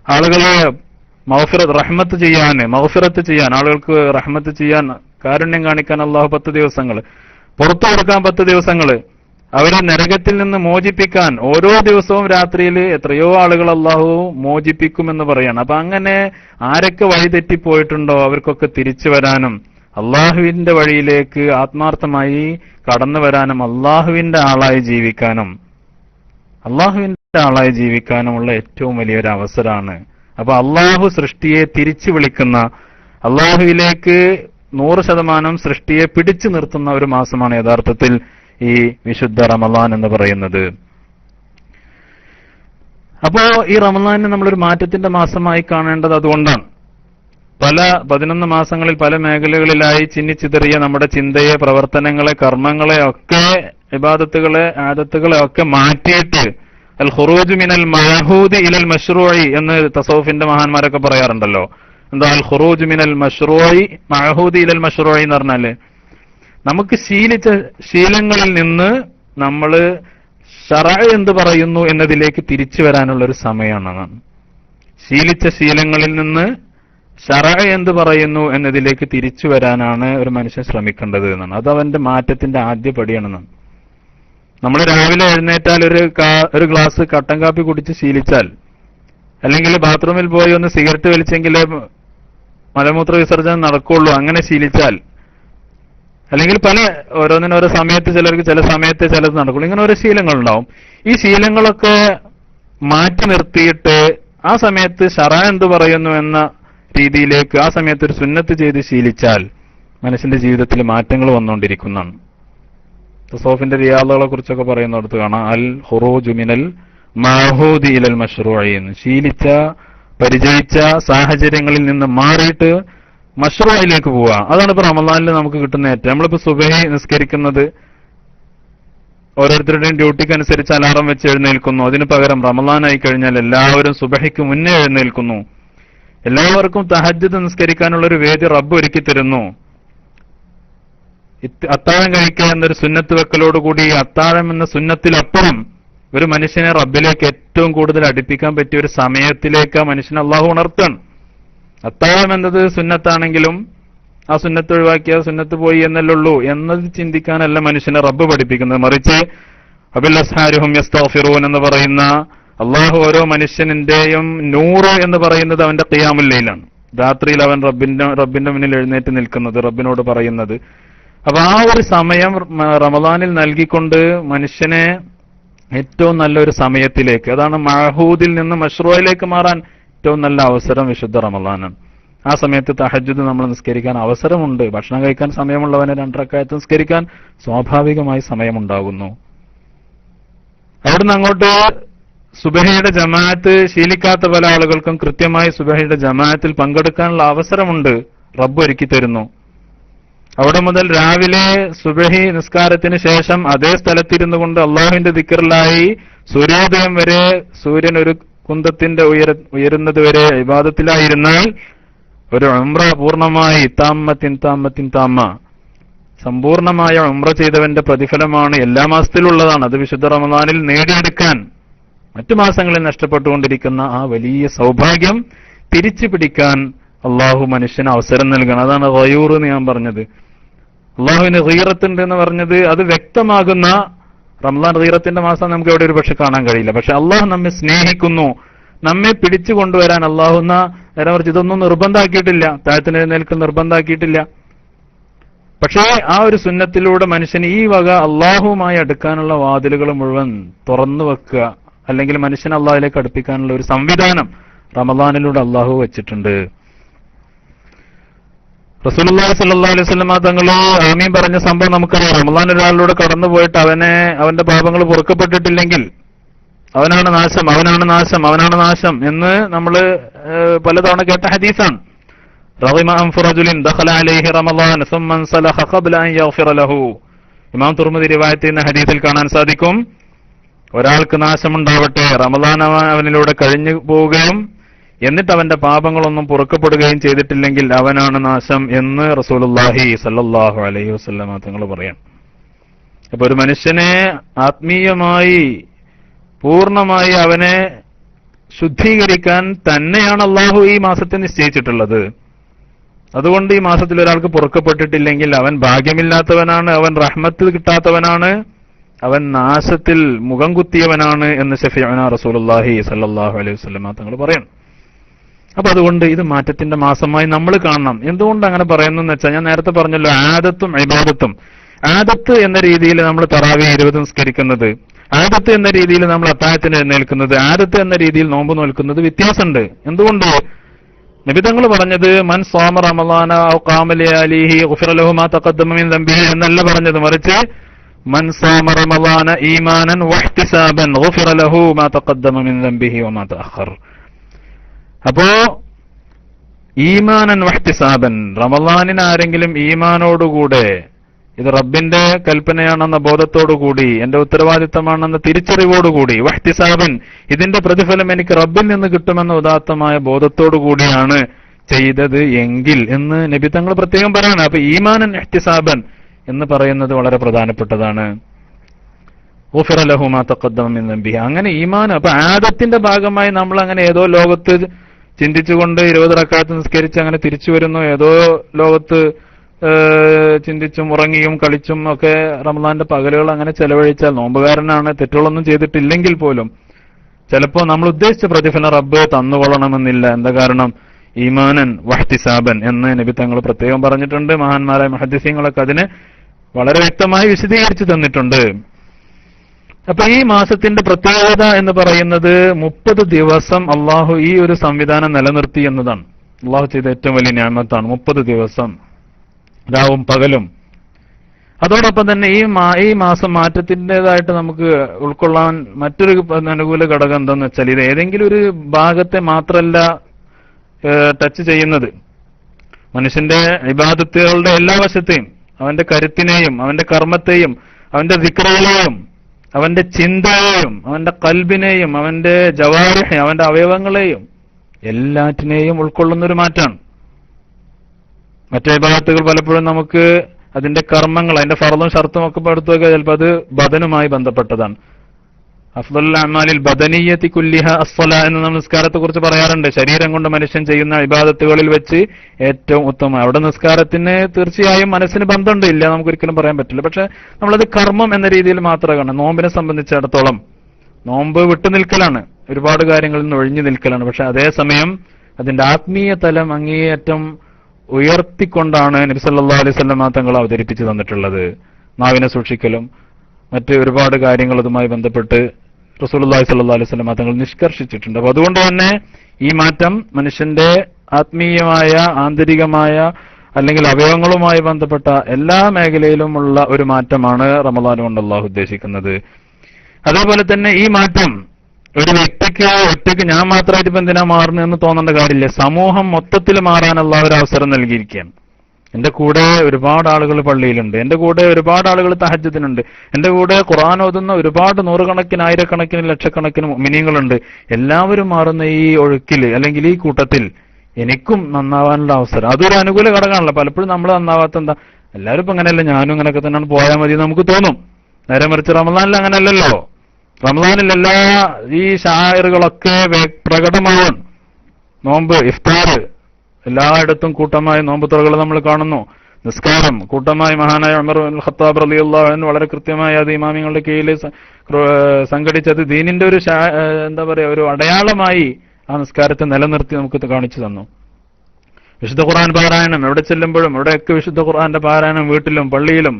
ആളുകളെ മഗ്ഫിറത്ത് ചെയ്യാൻ, ആളുകൾക്ക് റഹ്മത്ത് ചെയ്യാൻ, കാരുണ്യം കാണിക്കാൻ അള്ളാഹു 10 ദിവസങ്ങൾ, പുറത്തു കൊടുക്കാൻ 10 ദിവസങ്ങൾ, അവരെ നരകത്തിൽ നിന്ന് മോചിപ്പിക്കാൻ ഓരോ ദിവസവും രാത്രിയിൽ എത്രയോ ആളുകൾ അള്ളാഹു മോചിപ്പിക്കുമെന്ന് പറയാണ്. അപ്പൊ അങ്ങനെ ആരൊക്കെ വഴിതെറ്റിപ്പോയിട്ടുണ്ടോ അവർക്കൊക്കെ തിരിച്ചു വരാനും, അള്ളാഹുവിന്റെ വഴിയിലേക്ക് ആത്മാർത്ഥമായി കടന്നു വരാനും, അള്ളാഹുവിന്റെ ആളായി ജീവിക്കാനുമുള്ള ഏറ്റവും വലിയൊരു അവസരമാണ്. അപ്പൊ അള്ളാഹു സൃഷ്ടിയെ തിരിച്ചു വിളിക്കുന്ന, അള്ളാഹുവിലേക്ക് 100% സൃഷ്ടിയെ പിടിച്ചു നിർത്തുന്ന ഒരു മാസമാണ് യഥാർത്ഥത്തിൽ ഈ വിശുദ്ധ റമളാൻ എന്ന് പറയുന്നത്. അപ്പോ ഈ റമളാനെ നമ്മളൊരു മാറ്റത്തിന്റെ മാസമായി കാണേണ്ടത് അതുകൊണ്ടാണ്. പല 11 മാസങ്ങളിൽ പല മേഖലകളിലായി ചിന്നിച്ചിതറിയ നമ്മുടെ ചിന്തയെ, പ്രവർത്തനങ്ങളെ, കർമ്മങ്ങളെ ഒക്കെ, ഇബാദത്തുകളെ, ആദത്തുകളെ ഒക്കെ മാറ്റിയിട്ട് അൽ ഖുറൂജ് മിനൽ മഅഹൂദി ഇലൽ മശ്റൂഇ എന്ന് തസൗഫിന്റെ മഹാന്മാരൊക്കെ പറയാറുണ്ടല്ലോ. എന്താ അൽ ഖുറൂജ് മിനൽ മശ്റൂഇ മഅഹൂദി ഇലൽ മശ്റൂഇ എന്ന് പറഞ്ഞാല്, നമുക്ക് ശീലിച്ച ശീലങ്ങളിൽ നിന്ന് നമ്മൾ ശറഅ് എന്ത് പറയുന്നു എന്നതിലേക്ക് തിരിച്ചു വരാനുള്ള ഒരു സമയമാണ്. ശീലിച്ച ശീലങ്ങളിൽ നിന്ന് ശറഅ് എന്ത് പറയുന്നു എന്നതിലേക്ക് തിരിച്ചു വരാനാണ് ഒരു മനുഷ്യൻ ശ്രമിക്കേണ്ടത് എന്നാണ്. അത് അവന്റെ മാറ്റത്തിന്റെ ആദ്യ പടിയാണെന്നാണ്. നമ്മൾ രാവിലെ എഴുന്നേറ്റാൽ ഒരു ഗ്ലാസ് കട്ടൻ കാപ്പി കുടിച്ച് ശീലിച്ചാൽ, അല്ലെങ്കിൽ ബാത്റൂമിൽ പോയി ഒന്ന് സിഗരറ്റ് വലിച്ചെങ്കിലേ മലമൂത്ര വിസർജനം നടക്കുള്ളൂ, അങ്ങനെ ശീലിച്ചാൽ, അല്ലെങ്കിൽ ഓരോന്നിനും ഓരോ സമയത്ത്, ചിലർക്ക് ചില സമയത്ത് ചിലത് നടക്കുള്ളൂ, ഇങ്ങനെ ഓരോ ശീലങ്ങളുണ്ടാവും. ഈ ശീലങ്ങളൊക്കെ മാറ്റി നിർത്തിയിട്ട് ആ സമയത്ത് ശറഅ് എന്ത് പറയുന്നു എന്ന രീതിയിലേക്ക് ആ സമയത്ത് ഒരു സുന്നത്ത് ചെയ്ത് ശീലിച്ചാൽ മനുഷ്യന്റെ ജീവിതത്തിൽ മാറ്റങ്ങൾ വന്നുകൊണ്ടിരിക്കുന്നതാണ്. തസൗഫിന്റെ റിയാദുകളെ കുറിച്ചൊക്കെ പറയുന്നിടത്ത് കാണാം അൽ ഖുറൂജു മിനൽ മഅഹൂദി ഇലൽ മശ്റൂഇ എന്ന്. ശീലിച്ച, പരിചയിച്ച സാഹചര്യങ്ങളിൽ നിന്ന് മാറിയിട്ട് മശ്റൂഇലേക്ക് പോവുക. അതാണ് ഇപ്പൊ റമളാനിൽ നമുക്ക് കിട്ടുന്ന ഏറ്റവും. നമ്മളിപ്പോ സുബഹി നിസ്കരിക്കുന്നത് ഓരോരുത്തരുടെയും ഡ്യൂട്ടിക്ക് അനുസരിച്ച് അലാറം വെച്ച് എഴുന്നേൽക്കുന്നു. അതിന് പകരം റമളാനായി കഴിഞ്ഞാൽ എല്ലാവരും സുബഹിക്ക് മുന്നേ എഴുന്നേൽക്കുന്നു. എല്ലാവർക്കും തഹജ്ജുദ് നിസ്കരിക്കാനുള്ള ഒരു വേദി റബ്ബ് ഒരുക്കി തരുന്നു. അത്താഴം കഴിക്കുക എന്നൊരു സുന്നത്ത് വെക്കലോടുകൂടി അത്താഴം എന്ന സുന്നത്തിലപ്പുറം ഒരു മനുഷ്യനെ റബ്ബിലേക്ക് ഏറ്റവും കൂടുതൽ അടുപ്പിക്കാൻ പറ്റിയ ഒരു സമയത്തിലേക്ക് ആ മനുഷ്യനെ അള്ളാഹു ഉണർത്തുകയാണ്. അത്താഴം എന്നത് സുന്നത്താണെങ്കിലും ആ സുന്നത്ത് ഒഴിവാക്കിയ സുന്നത്ത് പോയി എന്നല്ലുള്ളൂ എന്നത് ചിന്തിക്കാനല്ല മനുഷ്യനെ റബ്ബ് പഠിപ്പിക്കുന്നത്. മറിച്ച് അബിൽ അസ്ഹാരിഹും യസ്തഗ്ഫിറൂൻ എന്ന് പറയുന്ന അള്ളാഹു ഓരോ മനുഷ്യന്റെയും നൂറ് എന്ന് പറയുന്നത് അവന്റെ ഖിയാമുൽ ലൈലാണ്. രാത്രിയിൽ അവൻ റബ്ബിന്റെ മുന്നിൽ എഴുന്നേറ്റ് നിൽക്കുന്നത്, റബ്ബിനോട് പറയുന്നത്. അപ്പൊ ആ ഒരു സമയം റമദാനിൽ നൽകിക്കൊണ്ട് മനുഷ്യനെ ഏറ്റവും നല്ലൊരു സമയത്തിലേക്ക്, അതാണ് മഅഹൂദിൽ നിന്ന് മശ്റൂഇലേക്ക് മാറാൻ ഏറ്റവും നല്ല അവസരം വിശുദ്ധ റമദാനാണ്. ആ സമയത്ത് തഹജ്ജുദ് നമ്മൾ നിസ്കരിക്കാൻ അവസരമുണ്ട്. ഭക്ഷണം കഴിക്കാൻ സമയമുള്ളവന് 2 റക്അത്ത് നിസ്കരിക്കാൻ സ്വാഭാവികമായി സമയമുണ്ടാകുന്നു. അവിടുന്ന് അങ്ങോട്ട് സുബഹിയുടെ ജമാഅത്ത് ശീലിക്കാത്ത പല ആളുകൾക്കും കൃത്യമായി സുബഹിയുടെ ജമാഅത്തിൽ പങ്കെടുക്കാനുള്ള അവസരമുണ്ട്, റബ്ബ് ഒരുക്കി തരുന്നു. അവിടെ മുതൽ രാവിലെ സുബഹി നിസ്കാരത്തിന് ശേഷം അതേ സ്ഥലത്തിരുന്നു കൊണ്ട് അള്ളാഹുവിന്റെ ദിക്റിലായി സൂര്യോദയം വരെ, സൂര്യൻ ഒരു കുന്തത്തിന്റെ ഉയരുന്നത് വരെ ഇബാദത്തിലായിരുന്നാൽ ഒരു ഉംറ പൂർണ്ണമായി താമ്മ സമ്പൂർണമായ ഉംറ ചെയ്തവന്റെ പ്രതിഫലമാണ് എല്ലാ മാസത്തിലുള്ളതാണ്. അത് വിശുദ്ധ റമദാനിൽ നേടിയെടുക്കാൻ മറ്റു മാസങ്ങളിൽ നഷ്ടപ്പെട്ടുകൊണ്ടിരിക്കുന്ന ആ വലിയ സൗഭാഗ്യം തിരിച്ചു പിടിക്കാൻ അള്ളാഹു മനുഷ്യന് അവസരം നൽകണം. അതാണ് ഗയൂർ എന്ന് ഞാൻ പറഞ്ഞത്. അള്ളാഹുവിന് ഗീറത്തുണ്ട് എന്ന് പറഞ്ഞത് അത് വ്യക്തമാകുന്ന, റമദാൻ ഗീറത്തിന്റെ മാസം നമുക്ക് എവിടെ ഒരു പക്ഷെ കാണാൻ കഴിയില്ല. പക്ഷെ അള്ളാഹു നമ്മെ സ്നേഹിക്കുന്നു, നമ്മെ പിടിച്ചു കൊണ്ടുവരാൻ അള്ളാഹുന്ന നേരെ മറിച്ച് ഇതൊന്നും നിർബന്ധാക്കിയിട്ടില്ല, താഴത്തിന് എഴുന്നേൽക്കൽ നിർബന്ധാക്കിയിട്ടില്ല. പക്ഷേ ആ ഒരു സുന്നത്തിലൂടെ മനുഷ്യന് ഈ വക അള്ളാഹുവുമായി അടുക്കാനുള്ള വാതിലുകൾ മുഴുവൻ തുറന്നു വെക്കുക, അല്ലെങ്കിൽ മനുഷ്യൻ അള്ളാഹുവിലേക്ക് അടുപ്പിക്കാനുള്ള ഒരു സംവിധാനം റമദാനിലൂടെ അള്ളാഹു വെച്ചിട്ടുണ്ട്. റസൂലുള്ളാഹി സ്വല്ലല്ലാഹു അലൈഹി വസല്ലം തങ്ങൾ ആമീൻ പറഞ്ഞ സംഭവം നമുക്കറിയാം. റമദാൻ ഒരാളിലൂടെ കടന്നുപോയിട്ട് അവന്റെ പാപങ്ങൾ പൊറുക്കപ്പെട്ടിട്ടില്ലെങ്കിൽ അവനാണ് നാശം എന്ന് നമ്മൾ പലതവണ കേട്ട ഹദീസാണ്. റഗിമ അൻഫു റജുലിൻ ദഖല അലൈഹി റമദാൻ സുമ്മ സലഖ ഖബ്ല അൻ യഗ്ഫിറ ലഹു. ഇമാം തുർമുദി റിവായത്ത് ചെയ്യുന്ന ഹദീസിൽ കാണാൻ സാധിക്കും, ഒരാൾക്ക് നാശമുണ്ടാവട്ടെ, റമദാൻ അവനിലൂടെ കഴിഞ്ഞു പോവുകയും എന്നിട്ട് അവന്റെ പാപങ്ങളൊന്നും പൊറുക്കപ്പെടുകയും ചെയ്തിട്ടില്ലെങ്കിൽ അവനാണ് നാശം എന്ന് റസൂലുള്ളാഹി സ്വല്ലല്ലാഹു അലൈഹി വസല്ലം തങ്ങൾ പറയാം. അപ്പൊ ഒരു മനുഷ്യനെ ആത്മീയമായി പൂർണ്ണമായി അവനെ ശുദ്ധീകരിക്കാൻ തന്നെയാണ് അള്ളാഹു ഈ മാസത്തെ നിശ്ചയിച്ചിട്ടുള്ളത്. അതുകൊണ്ട് ഈ മാസത്തിൽ ഒരാൾക്ക് പൊറുക്കപ്പെട്ടിട്ടില്ലെങ്കിൽ അവൻ ഭാഗ്യമില്ലാത്തവനാണ്, അവൻ റഹ്മത്ത് കിട്ടാത്തവനാണ്, അവൻ നാശത്തിൽ മുഖം കുത്തിയവനാണ് എന്ന് ശഫീഉനാ റസൂലുള്ളാഹി സ്വല്ലല്ലാഹു അലൈഹി വസല്ലം തങ്ങൾ പറയണം. അപ്പൊ അതുകൊണ്ട് ഇത് മാറ്റത്തിന്റെ മാസമായി നമ്മൾ കാണണം. എന്തുകൊണ്ട് അങ്ങനെ പറയുന്നു എന്ന് വെച്ചാൽ, ഞാൻ നേരത്തെ പറഞ്ഞല്ലോ, ആദത്തും ഇബാദത്തും. ആദത്ത് എന്ന രീതിയിൽ നമ്മൾ തറാവീഹ് 20 നിസ്കരിക്കുന്നത്, ആദത്ത് എന്ന രീതിയിൽ നമ്മൾ അത്താഴത്തിന് എഴുന്നേൽക്കുന്നത്, ആദത്ത് എന്ന രീതിയിൽ നോമ്പ് നോൽക്കുന്നത് വ്യത്യാസമുണ്ട്. എന്തുകൊണ്ട്? നബി തങ്ങൾ പറഞ്ഞത് മൻ സ്വാമ റമളാന ഔ ഖാമ ലയാലിഹി ഗുഫിറ ലഹു മാ തഖദ്ദമ മിൻ ദംബിഹി എന്നല്ല പറഞ്ഞത്, മറിച്ച് മൻ സ്വാമ റമളാന ഈമാനൻ വഹ്തിസാബൻ ഗുഫിറ ലഹു മാ തഖദ്ദമ മിൻ ദംബിഹി വമാ തഅഖർ. അപ്പോ ഈമാനൻ വഹ്തിസാബൻ, റമളാനിന് ആരെങ്കിലും ഈമാനോടുകൂടെ ഇത് റബ്ബിന്റെ കൽപ്പനയാണെന്ന ബോധത്തോടുകൂടി, എന്റെ ഉത്തരവാദിത്തമാണെന്ന തിരിച്ചറിവോടുകൂടി, വഹ്തിസാബൻ ഇതിന്റെ പ്രതിഫലം എനിക്ക് റബ്ബിൽ നിന്ന് കിട്ടുമെന്ന ഉദാത്തമായ ബോധത്തോടുകൂടിയാണ് ചെയ്തത് എങ്കിൽ എന്ന് നബി തങ്ങൾ പ്രത്യേകം പറയാണ്. അപ്പൊ ഈമാനൻ ഇഹ്തിസാബൻ എന്ന് പറയുന്നത് വളരെ പ്രധാനപ്പെട്ടതാണ്. ഗുഫിറ ലഹു മാ തഖദ്ദമ മിൻ ദംബിഹി. അങ്ങനെ ഈമാൻ, അപ്പൊ ആദത്തിന്റെ ഭാഗമായി നമ്മൾ അങ്ങനെ ഏതോ ലോകത്ത് ചിന്തിച്ചുകൊണ്ട് 20 റക്അത്ത് നിസ്കരിച്ച് അങ്ങനെ തിരിച്ചു വരുന്നു, ഏതോ ലോകത്ത് ചിന്തിച്ചും ഉറങ്ങിയും കളിച്ചും ഒക്കെ റമദാന്റെ പകലുകൾ അങ്ങനെ ചെലവഴിച്ചാൽ, നോമ്പുകാരനാണ്, തെറ്റുകളൊന്നും ചെയ്തിട്ടില്ലെങ്കിൽ പോലും ചിലപ്പോ നമ്മൾ ഉദ്ദേശിച്ച പ്രതിഫലം റബ്ബ് തന്നുകൊള്ളണമെന്നില്ല. എന്താ കാരണം? ഈമാനൻ വഹ്തിസാബൻ എന്ന് നബി തങ്ങൾ പ്രത്യേകം പറഞ്ഞിട്ടുണ്ട്. മഹാന്മാരായ മുഹദ്ദിസീങ്ങളൊക്കെ അതിന് വളരെ വ്യക്തമായി വിശദീകരിച്ചു തന്നിട്ടുണ്ട്. അപ്പൊ ഈ മാസത്തിന്റെ പ്രത്യേകത എന്ന് പറയുന്നത് 30 ദിവസം അള്ളാഹു ഈ ഒരു സംവിധാനം നിലനിർത്തി എന്നതാണ്. അള്ളാഹു ചെയ്ത ഏറ്റവും വലിയ നിഅമത്താണ് 30 ദിവസം രാവും പകലും. അതോടൊപ്പം തന്നെ ഈ മാസം മാറ്റത്തിൻ്റെതായിട്ട് നമുക്ക് ഉൾക്കൊള്ളാൻ മറ്റൊരു അനുകൂല ഘടകം എന്താന്ന് വെച്ചാൽ, ഇത് ഏതെങ്കിലും ഒരു ഭാഗത്തെ മാത്രമല്ല ടച്ച് ചെയ്യുന്നത്, മനുഷ്യന്റെ ഇബാദത്തുകളുടെ എല്ലാ വശത്തെയും, അവന്റെ കരുത്തിനെയും അവന്റെ കർമ്മത്തെയും അവന്റെ ദിക്റുകളെയും അവന്റെ ചിന്തയെയും അവന്റെ കൽബിനെയും അവന്റെ ജവാരിഹ് അവന്റെ അവയവങ്ങളെയും എല്ലാറ്റിനെയും ഉൾക്കൊള്ളുന്നൊരു മാറ്റാണ്. മറ്റേ ഇബാദത്തുകൾ പലപ്പോഴും നമുക്ക് അതിന്റെ കർമ്മങ്ങൾ, അതിന്റെ ഫർളും ഷർത്തും ഒക്കെ എടുത്തു നോക്കിയാൽ ചിലപ്പോൾ അത് ബദനുമായി ബന്ധപ്പെട്ടതാണ്. അഫ്ദലുൽ അഅ്മാലിൽ ബദനിയ്യതി കുല്ലിഹ അസ്സലാ എന്ന് നമ്മൾ നിസ്കാരത്തെ കുറിച്ച് പറയാറുണ്ട്. ശരീരം കൊണ്ട് മനുഷ്യൻ ചെയ്യുന്ന ഇബാദത്തുകളിൽ വെച്ച് ഏറ്റവും ഉത്തമം. അവിടെ നിസ്കാരത്തിന് തീർച്ചയായും മനസ്സിന് ബന്ധമുണ്ട്, ഇല്ല നമുക്കൊരിക്കലും പറയാൻ പറ്റില്ല. പക്ഷെ നമ്മളത് കർമ്മം എന്ന രീതിയിൽ മാത്രമേ കാണും. നോമ്പിനെ സംബന്ധിച്ചിടത്തോളം നോമ്പ് വിട്ടുനിൽക്കലാണ്, ഒരുപാട് കാര്യങ്ങളിൽ നിന്ന് ഒഴിഞ്ഞു നിൽക്കലാണ്. പക്ഷെ അതേസമയം അതിന്റെ ആത്മീയ തലം അങ്ങേയറ്റം ഉയർത്തിക്കൊണ്ടാണ് നബി സല്ലല്ലാഹു അലൈഹി വസല്ലം തങ്ങൾ അവതരിപ്പിച്ചു തന്നിട്ടുള്ളത്. നാവിനെ സൂക്ഷിക്കലും മറ്റ് ഒരുപാട് കാര്യങ്ങൾ അതുമായി ബന്ധപ്പെട്ട് റസൂലുള്ളാഹി സ്വല്ലല്ലാഹു അലൈഹി വസല്ലം തങ്ങൾ നിഷ്കർഷിച്ചിട്ടുണ്ട്. അപ്പൊ അതുകൊണ്ട് തന്നെ ഈ മാറ്റം മനുഷ്യന്റെ ആത്മീയമായ ആന്തരികമായ അല്ലെങ്കിൽ അവയവങ്ങളുമായി ബന്ധപ്പെട്ട എല്ലാ മേഖലയിലുമുള്ള ഒരു മാറ്റമാണ് റമദാൻ കൊണ്ട് അല്ലാഹു ഉദ്ദേശിക്കുന്നത്. അതേപോലെ തന്നെ ഈ മാറ്റം ഒരു വ്യക്തിക്ക് ഒറ്റയ്ക്ക് ഞാൻ മാത്രമായിട്ട് ഇപ്പൊ എന്തിനാ മാറുന്നതെന്ന് തോന്നേണ്ട കാര്യമില്ല. സമൂഹം മൊത്തത്തിൽ മാറാൻ അല്ലാഹു ഒരു അവസരം നൽകിയിരിക്കുകയാണ്. എന്റെ കൂടെ ഒരുപാട് ആളുകൾ പള്ളിയിലുണ്ട്, എന്റെ കൂടെ ഒരുപാട് ആളുകൾ തഹജ്ജുദിനുണ്ട്, എന്റെ കൂടെ ഖുർആൻ ഓതുന്ന ഒരുപാട് നൂറുകണക്കിന് ആയിരക്കണക്കിന് ലക്ഷക്കണക്കിന് മുഅ്മിനീങ്ങളുണ്ട്. എല്ലാവരും മാറുന്ന ഈ ഒഴുക്കിൽ അല്ലെങ്കിൽ ഈ കൂട്ടത്തിൽ എനിക്കും നന്നാവാനുള്ള അവസരം, അതൊരു അനുകൂല ഘടകമാണല്ലോ. പലപ്പോഴും നമ്മൾ നന്നാവാത്ത എന്താ, എല്ലാവരും ഇപ്പൊ അങ്ങനെയല്ല, ഞാനും ഇങ്ങനെയൊക്കെ തന്നെയാണ് പോയാൽ മതി നമുക്ക് തോന്നും. നേരെ മറിച്ച് റമദാനിൽ അങ്ങനെയല്ലല്ലോ. റമദാനിൽ എല്ലാ ഈ ഷായറുകളൊക്കെ പ്രകടമാവാൻ, നോമ്പ്, ഇഫ്താർ, എല്ലായിടത്തും കൂട്ടമായി നോമ്പ് തുറകൾ നമ്മൾ കാണുന്നു. നിസ്കാരം കൂട്ടമായി മഹാനായ ഉമർ ഇബ്നുൽ ഖത്താബ് റളിയല്ലാഹു അൻഹു വളരെ കൃത്യമായി അത് ഇമാമിങ്ങളുടെ കീഴിൽ സംഘടിച്ചത് ദീനിന്റെ ഒരു എന്താ പറയാ ഒരു അടയാളമായി ആ നിസ്കാരത്തെ നിലനിർത്തി നമുക്ക് കാണിച്ചു തന്നു. വിശുദ്ധ ഖുർആൻ പാരായണം എവിടെ ചെല്ലുമ്പോഴും എവിടെയൊക്കെ വിശുദ്ധ ഖുർആന്റെ പാരായണം, വീട്ടിലും പള്ളിയിലും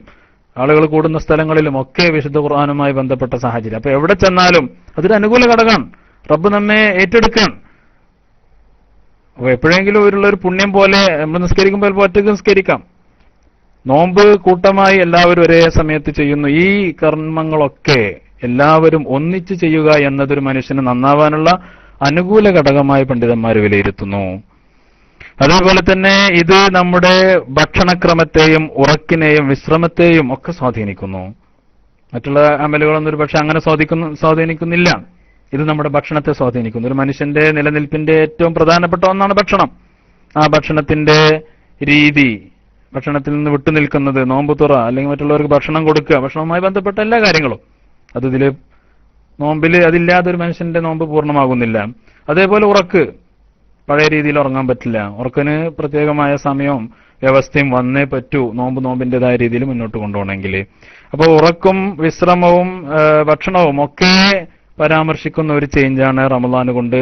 ആളുകൾ കൂടുന്ന സ്ഥലങ്ങളിലും ഒക്കെ വിശുദ്ധ ഖുർആനുമായി ബന്ധപ്പെട്ട സാഹചര്യം. അപ്പൊ എവിടെ ചെന്നാലും അതൊരു അനുകൂല ഘടകമാണ്. റബ്ബ് നമ്മെ ഏറ്റെടുക്കാൻ. അപ്പൊ എപ്പോഴെങ്കിലും ഒരു പുണ്യം പോലെ നമ്മൾ നിസ്കരിക്കുമ്പോൾ ചിലപ്പോൾ ഒറ്റയ്ക്ക് നിസ്കരിക്കാം. നോമ്പ് കൂട്ടമായി എല്ലാവരും ഒരേ സമയത്ത് ചെയ്യുന്നു. ഈ കർമ്മങ്ങളൊക്കെ എല്ലാവരും ഒന്നിച്ച് ചെയ്യുക എന്നതൊരു മനുഷ്യന് നന്നാവാനുള്ള അനുകൂല ഘടകമായി പണ്ഡിതന്മാർ വിലയിരുത്തുന്നു. അതേപോലെ തന്നെ ഇത് നമ്മുടെ ഭക്ഷണക്രമത്തെയും ഉറക്കിനെയും വിശ്രമത്തെയും ഒക്കെ സ്വാധീനിക്കുന്നു. മറ്റുള്ള അമലുകളൊന്നും ഒരു പക്ഷെ അങ്ങനെ സ്വാധീനിക്കുന്നില്ല. ഇത് നമ്മുടെ ഭക്ഷണത്തെ സ്വാധീനിക്കുന്നു. ഒരു മനുഷ്യന്റെ നിലനിൽപ്പിന്റെ ഏറ്റവും പ്രധാനപ്പെട്ട ഒന്നാണ് ഭക്ഷണം. ആ ഭക്ഷണത്തിന്റെ രീതി, ഭക്ഷണത്തിൽ നിന്ന് വിട്ടുനിൽക്കുന്നത്, നോമ്പ് തുറ അല്ലെങ്കിൽ മറ്റുള്ളവർക്ക് ഭക്ഷണം കൊടുക്കുക, ഭക്ഷണവുമായി ബന്ധപ്പെട്ട എല്ലാ കാര്യങ്ങളും ഇതില് നോമ്പില് അതില്ലാതെ ഒരു മനുഷ്യന്റെ നോമ്പ് പൂർണ്ണമാകുന്നില്ല. അതേപോലെ ഉറക്ക്, പഴയ രീതിയിൽ ഉറങ്ങാൻ പറ്റില്ല. ഉറക്കിന് പ്രത്യേകമായ സമയവും വ്യവസ്ഥയും വന്നേ പറ്റൂ നോമ്പിന്റേതായ രീതിയിൽ മുന്നോട്ട് കൊണ്ടുപോകണമെങ്കിൽ. അപ്പോൾ ഉറക്കും വിശ്രമവും ഭക്ഷണവും ഒക്കെ പരാമർശിക്കുന്ന ഒരു ചേഞ്ചാണ് റമദാൻ കൊണ്ട്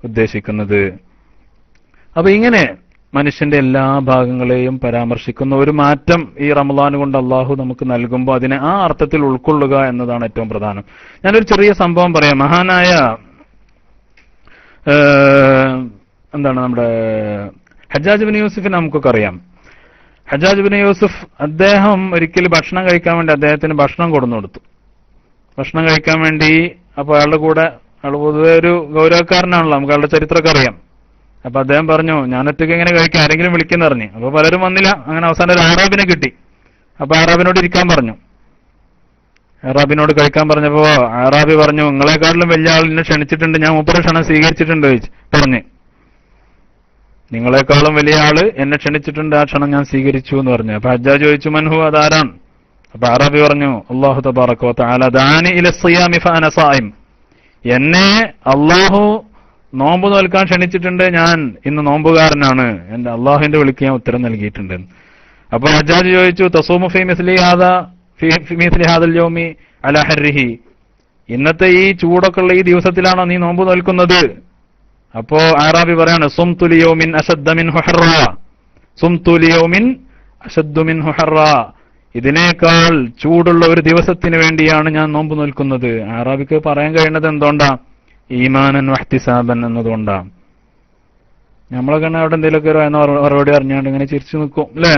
ഉദ്ദേശിക്കുന്നത്. അപ്പൊ ഇങ്ങനെ മനുഷ്യന്റെ എല്ലാ ഭാഗങ്ങളെയും പരാമർശിക്കുന്ന ഒരു മാറ്റം ഈ റമദാൻ കൊണ്ട് അള്ളാഹു നമുക്ക് നൽകുമ്പോൾ അതിനെ ആ അർത്ഥത്തിൽ ഉൾക്കൊള്ളുക എന്നതാണ് ഏറ്റവും പ്രധാനം. ഞാനൊരു ചെറിയ സംഭവം പറയാം. മഹാനായ നമ്മുടെ ഹജ്ജാജ് ബിൻ യൂസുഫിനെ നമുക്കൊക്കെ അറിയാം. ഹജ്ജാജ് ബിൻ യൂസുഫ് അദ്ദേഹം ഒരിക്കലും ഭക്ഷണം കഴിക്കാൻ വേണ്ടി അദ്ദേഹത്തിന് ഭക്ഷണം കൊടുത്തു. ഭക്ഷണം കഴിക്കാൻ വേണ്ടി അപ്പൊ അയാളുടെ കൂടെ, അയാൾ പൊതുവെ ഒരു ഗൗരവക്കാരനാണല്ലോ, നമുക്ക് അയാളുടെ ചരിത്രമൊക്കെ അറിയാം. അപ്പൊ അദ്ദേഹം പറഞ്ഞു ഞാൻ ഒറ്റയ്ക്ക് എങ്ങനെ കഴിക്കാം, ആരെങ്കിലും വിളിക്കുന്ന പറഞ്ഞു. അപ്പൊ പലരും വന്നില്ല. അങ്ങനെ അവസാനം ഒരു അറാബിനെ കിട്ടി. അപ്പൊ അറാബിനോട് ഇരിക്കാൻ പറഞ്ഞു. അറാബിനോട് കഴിക്കാൻ പറഞ്ഞപ്പോ അറാബി പറഞ്ഞു നിങ്ങളെക്കാട്ടിലും വലിയ ആളിനെ ക്ഷണിച്ചിട്ടുണ്ട്, ഞാൻ മൂപ്പരെ ക്ഷണം സ്വീകരിച്ചിട്ടുണ്ട് പറഞ്ഞു. നിങ്ങളെക്കാളും വലിയ ആള് എന്നെ ക്ഷണിച്ചിട്ടുണ്ട്, ആ ക്ഷണം ഞാൻ സ്വീകരിച്ചു എന്ന് പറഞ്ഞു. അപ്പൊ ഹജ്ജാജ് ചോദിച്ചു മൻഹു, അതാരാണ്? അപ്പൊ അറാബി പറഞ്ഞു അല്ലാഹു തബാറക വ തആല ദാനി ഇല സിയാമി ഫഅന സായിം, എന്നെ അല്ലാഹു നോമ്പ് നോൽക്കാൻ ക്ഷണിച്ചിട്ടുണ്ട്, ഞാൻ ഇന്ന് നോമ്പുകാരനാണ്, എന്റെ അള്ളാഹുവിന്റെ വിളിക്ക് ഞാൻ ഉത്തരം നൽകിയിട്ടുണ്ട്. അപ്പൊ ഹജ്ജാജ് ചോദിച്ചു തസൂമു ഫീ മിസ്ലി ഹാദൽ യൗമി അലാ ഹർരിഹി, ഇന്നത്തെ ഈ ചൂടൊക്കെ ഉള്ള ഈ ദിവസത്തിലാണോ നീ നോമ്പ് നോൽക്കുന്നത്? അപ്പോ അറാബി പറയാണ് സുംതു ലിയൗമിൻ അശദ്ദ മിൻഹു ഹർറാ, സുംതു ലിയൗമിൻ അശദ്ദു മിൻഹു ഹർറാ, ഇതിനേക്കാൾ ചൂടുള്ള ഒരു ദിവസത്തിന് വേണ്ടിയാണ് ഞാൻ നോമ്പ് നോൽക്കുന്നത്. അറാബിക്ക് പറയാൻ കഴിയുന്നത് എന്തുകൊണ്ടാ? ഈമാനൻ വഹ്തിസാബൻ എന്നതുകൊണ്ടാണ്. നമ്മളൊക്കെ അവിടെ എന്തെങ്കിലുമൊക്കെ മറുപടി അറിഞ്ഞാണ്ട് ഇങ്ങനെ ചിരിച്ചു നിൽക്കും അല്ലേ?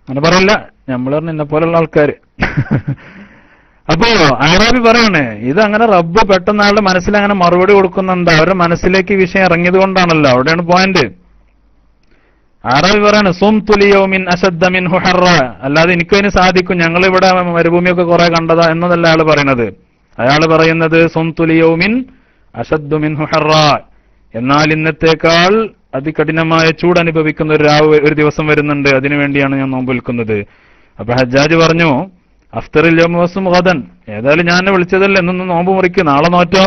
അങ്ങനെ പറയില്ല, നമ്മൾ പറഞ്ഞ എന്നെ പോലുള്ള ആൾക്കാര്. അപ്പോ അറാബി പറയണേ ഇത് അങ്ങനെ റബ്ബ് പെട്ടെന്ന് ആളുടെ മനസ്സിൽ അങ്ങനെ മറുപടി കൊടുക്കുന്നുണ്ട്, അവരുടെ മനസ്സിലേക്ക് വിഷയം ഇറങ്ങിയത് കൊണ്ടാണല്ലോ, അവിടെയാണ് പോയിന്റ്. അറാബി പറയാണ് സുംതു ലിയൗമിൻ അശദ്ദ മിൻഹു ഹർറാ, അല്ലാതെ എനിക്കതിന് സാധിക്കും, ഞങ്ങളിവിടെ മരുഭൂമിയൊക്കെ കുറെ കണ്ടതാ എന്നതല്ല അയാൾ പറയുന്നത്. അയാൾ പറയുന്നത് സുംതു ലിയൗമിൻ അശദ്ദു മിൻഹു ഹർറാ, എന്നാൽ ഇന്നത്തേക്കാൾ അതികഠിനമായ ചൂട് അനുഭവിക്കുന്ന ഒരു ദിവസം വരുന്നുണ്ട്, അതിനുവേണ്ടിയാണ് ഞാൻ നോമ്പ് വിൽക്കുന്നത്. അപ്പൊ ഹജ്ജാജ് പറഞ്ഞു അഫ്തറിൽ യൗമസും ഗദൻ, ഏതായാലും ഞാൻ വിളിച്ചതല്ലേ, എന്നൊന്ന് നോമ്പ് മുറിക്ക്, നാളെ നോറ്റോ,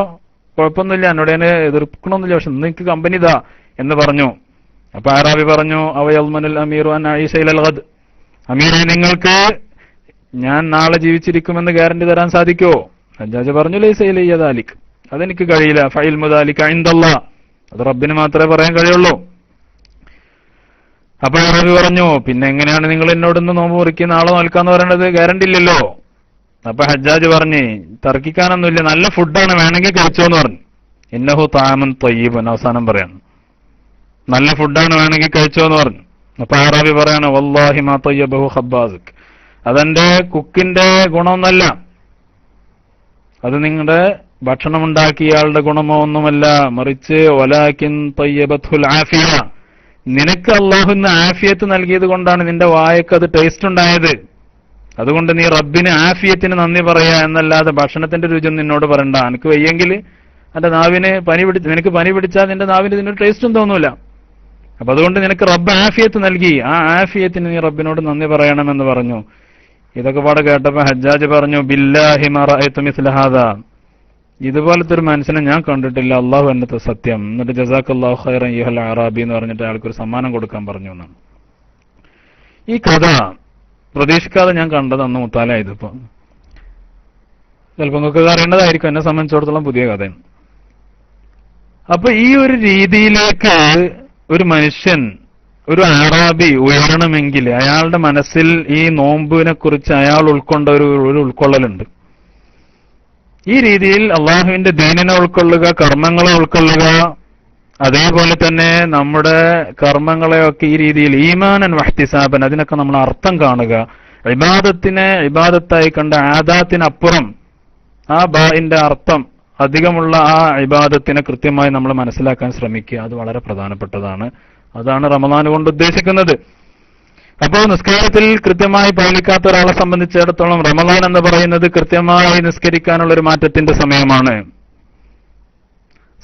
കുഴപ്പമൊന്നുമില്ല, എന്നോട് എന്നെ എതിർക്കണമെന്നില്ല, പക്ഷെ ഇന്ന് എനിക്ക് കമ്പനി ഇതാ എന്ന് പറഞ്ഞു. അപ്പൊ ആറാബി പറഞ്ഞു, അവയൽമനുൽ അമീറു അൻ ആയിഷയിൽ ഗദ്, അമീറെ നിങ്ങൾക്ക് ഞാൻ നാളെ ജീവിച്ചിരിക്കുമെന്ന് ഗ്യാരണ്ടി തരാൻ സാധിക്കുമോ? ഹജ്ജാജ് പറഞ്ഞു, ലൈസ ഇലയ്യ ദാലിക്, അതെനിക്ക് കഴിയില്ല. ഫഇൽമു ദാലിക ഇൻദല്ലാഹ്, അത് റബ്ബിന് മാത്രമേ പറയാൻ കഴിയുള്ളൂ. അപ്പൊ അറബി പറഞ്ഞു, പിന്നെ എങ്ങനെയാണ് നിങ്ങൾ എന്നോട് ഇന്ന് നോമ്പ് മുറിക്ക് നാളെ നോൽക്കാന്ന് പറയണത്? ഗ്യാരണ്ടി ഇല്ലല്ലോ. അപ്പൊ ഹജ്ജാജ് പറഞ്ഞ്, തർക്കിക്കാനൊന്നുമില്ല, നല്ല ഫുഡാണ്, വേണമെങ്കിൽ കഴിച്ചോന്ന് പറഞ്ഞു. ഇന്നഹു താമൻ ത്വയ്യിബുൻ, അവസാനം പറയാണ്, നല്ല ഫുഡാണ്, വേണമെങ്കിൽ കഴിച്ചോന്ന് പറഞ്ഞു. അപ്പൊ അറബി പറയാണ്, വല്ലാഹി മാ ത്വയ്യബഹു ഖബ്ബാസുക്, അതെന്റെ കുക്കിന്റെ ഗുണമൊന്നല്ല, അത് നിങ്ങളുടെ ഭക്ഷണം ഉണ്ടാക്കിയ ആളുടെ ഗുണമോ ഒന്നുമല്ല, മറിച്ച് വലാകിൻ ത്വയ്യബത്തുൽ ആഫിയ, നിനക്ക് അല്ലാഹുവിന് ആഫിയത്ത് നൽകിയത് കൊണ്ടാണ് നിന്റെ വായക്ക് അത് ടേസ്റ്റ് ഉണ്ടായത്. അതുകൊണ്ട് നീ റബ്ബിന് ആഫിയത്തിന് നന്ദി പറയാ എന്നല്ലാതെ ഭക്ഷണത്തിന്റെ രുചി നിന്നോട് പറയണ്ട. എനിക്ക് വയ്യെങ്കിൽ എന്റെ നാവിന് നിനക്ക് പനി പിടിച്ചാൽ നിന്റെ നാവിന് ഇതിനൊരു ടേസ്റ്റും തോന്നൂല. അപ്പൊ അതുകൊണ്ട് നിനക്ക് റബ്ബ് ആഫിയത്ത് നൽകി, ആ ആഫിയത്തിന് നീ റബ്ബിനോട് നന്ദി പറയണമെന്ന് പറഞ്ഞു. ഇതൊക്കെ പാടെ കേട്ടപ്പോ ഹജ്ജാജ് പറഞ്ഞു, ബില്ലാഹി മാ റഅയ്തു മിസ്ല ഹാദാ, ഇതുപോലത്തെ ഒരു മനുഷ്യനെ ഞാൻ കണ്ടിട്ടില്ല, അള്ളാഹു എന്നത്തെ സത്യം. എന്നിട്ട് ജസാക്കല്ലാഹു ഖൈറൻ യുഹൽ അറാബി എന്ന് പറഞ്ഞിട്ട് അയാൾക്കൊരു സമ്മാനം കൊടുക്കാൻ പറഞ്ഞു എന്നാണ്. ഈ കഥ പ്രതീക്ഷിക്കാതെ ഞാൻ കണ്ടത് അന്ന് മുത്താലായതിപ്പോ ചിലപ്പോൾ നിങ്ങൾക്ക് അറിയേണ്ടതായിരിക്കും, എന്നെ സംബന്ധിച്ചിടത്തോളം പുതിയ കഥയാണ്. അപ്പൊ ഈ ഒരു രീതിയിലേക്ക് ഒരു മനുഷ്യൻ, ഒരു അറാബി ഉയരണമെങ്കിൽ അയാളുടെ മനസ്സിൽ ഈ നോമ്പിനെ കുറിച്ച് അയാൾ ഉൾക്കൊണ്ട ഒരു ഉൾക്കൊള്ളലുണ്ട്. ഈ രീതിയിൽ അള്ളാഹുവിന്റെ ദീനിനെ ഉൾക്കൊള്ളുക, കർമ്മങ്ങളെ ഉൾക്കൊള്ളുക, അതേപോലെ തന്നെ നമ്മുടെ കർമ്മങ്ങളെയൊക്കെ ഈ രീതിയിൽ ഈമാനൻ വഹ്തിസാബൻ, അതിനൊക്കെ നമ്മൾ അർത്ഥം കാണുക, ഇബാദത്തിനെ ഇബാദത്തായി കണ്ട ആദാത്തിനപ്പുറം ആ ബാഇന്റെ അർത്ഥം അധികമുള്ള ആ ഇബാദത്തിനെ കൃത്യമായി നമ്മൾ മനസ്സിലാക്കാൻ ശ്രമിക്കുക. അത് വളരെ പ്രധാനപ്പെട്ടതാണ്. അതാണ് റമദാൻ കൊണ്ട് ഉദ്ദേശിക്കുന്നത്. അപ്പോൾ നിസ്കാരത്തിൽ കൃത്യമായി പാലിക്കാത്ത ഒരാളെ സംബന്ധിച്ചിടത്തോളം റമദാൻ എന്ന് പറയുന്നത് കൃത്യമായി നിസ്കരിക്കാനുള്ള ഒരു മാറ്റത്തിന്റെ സമയമാണ്.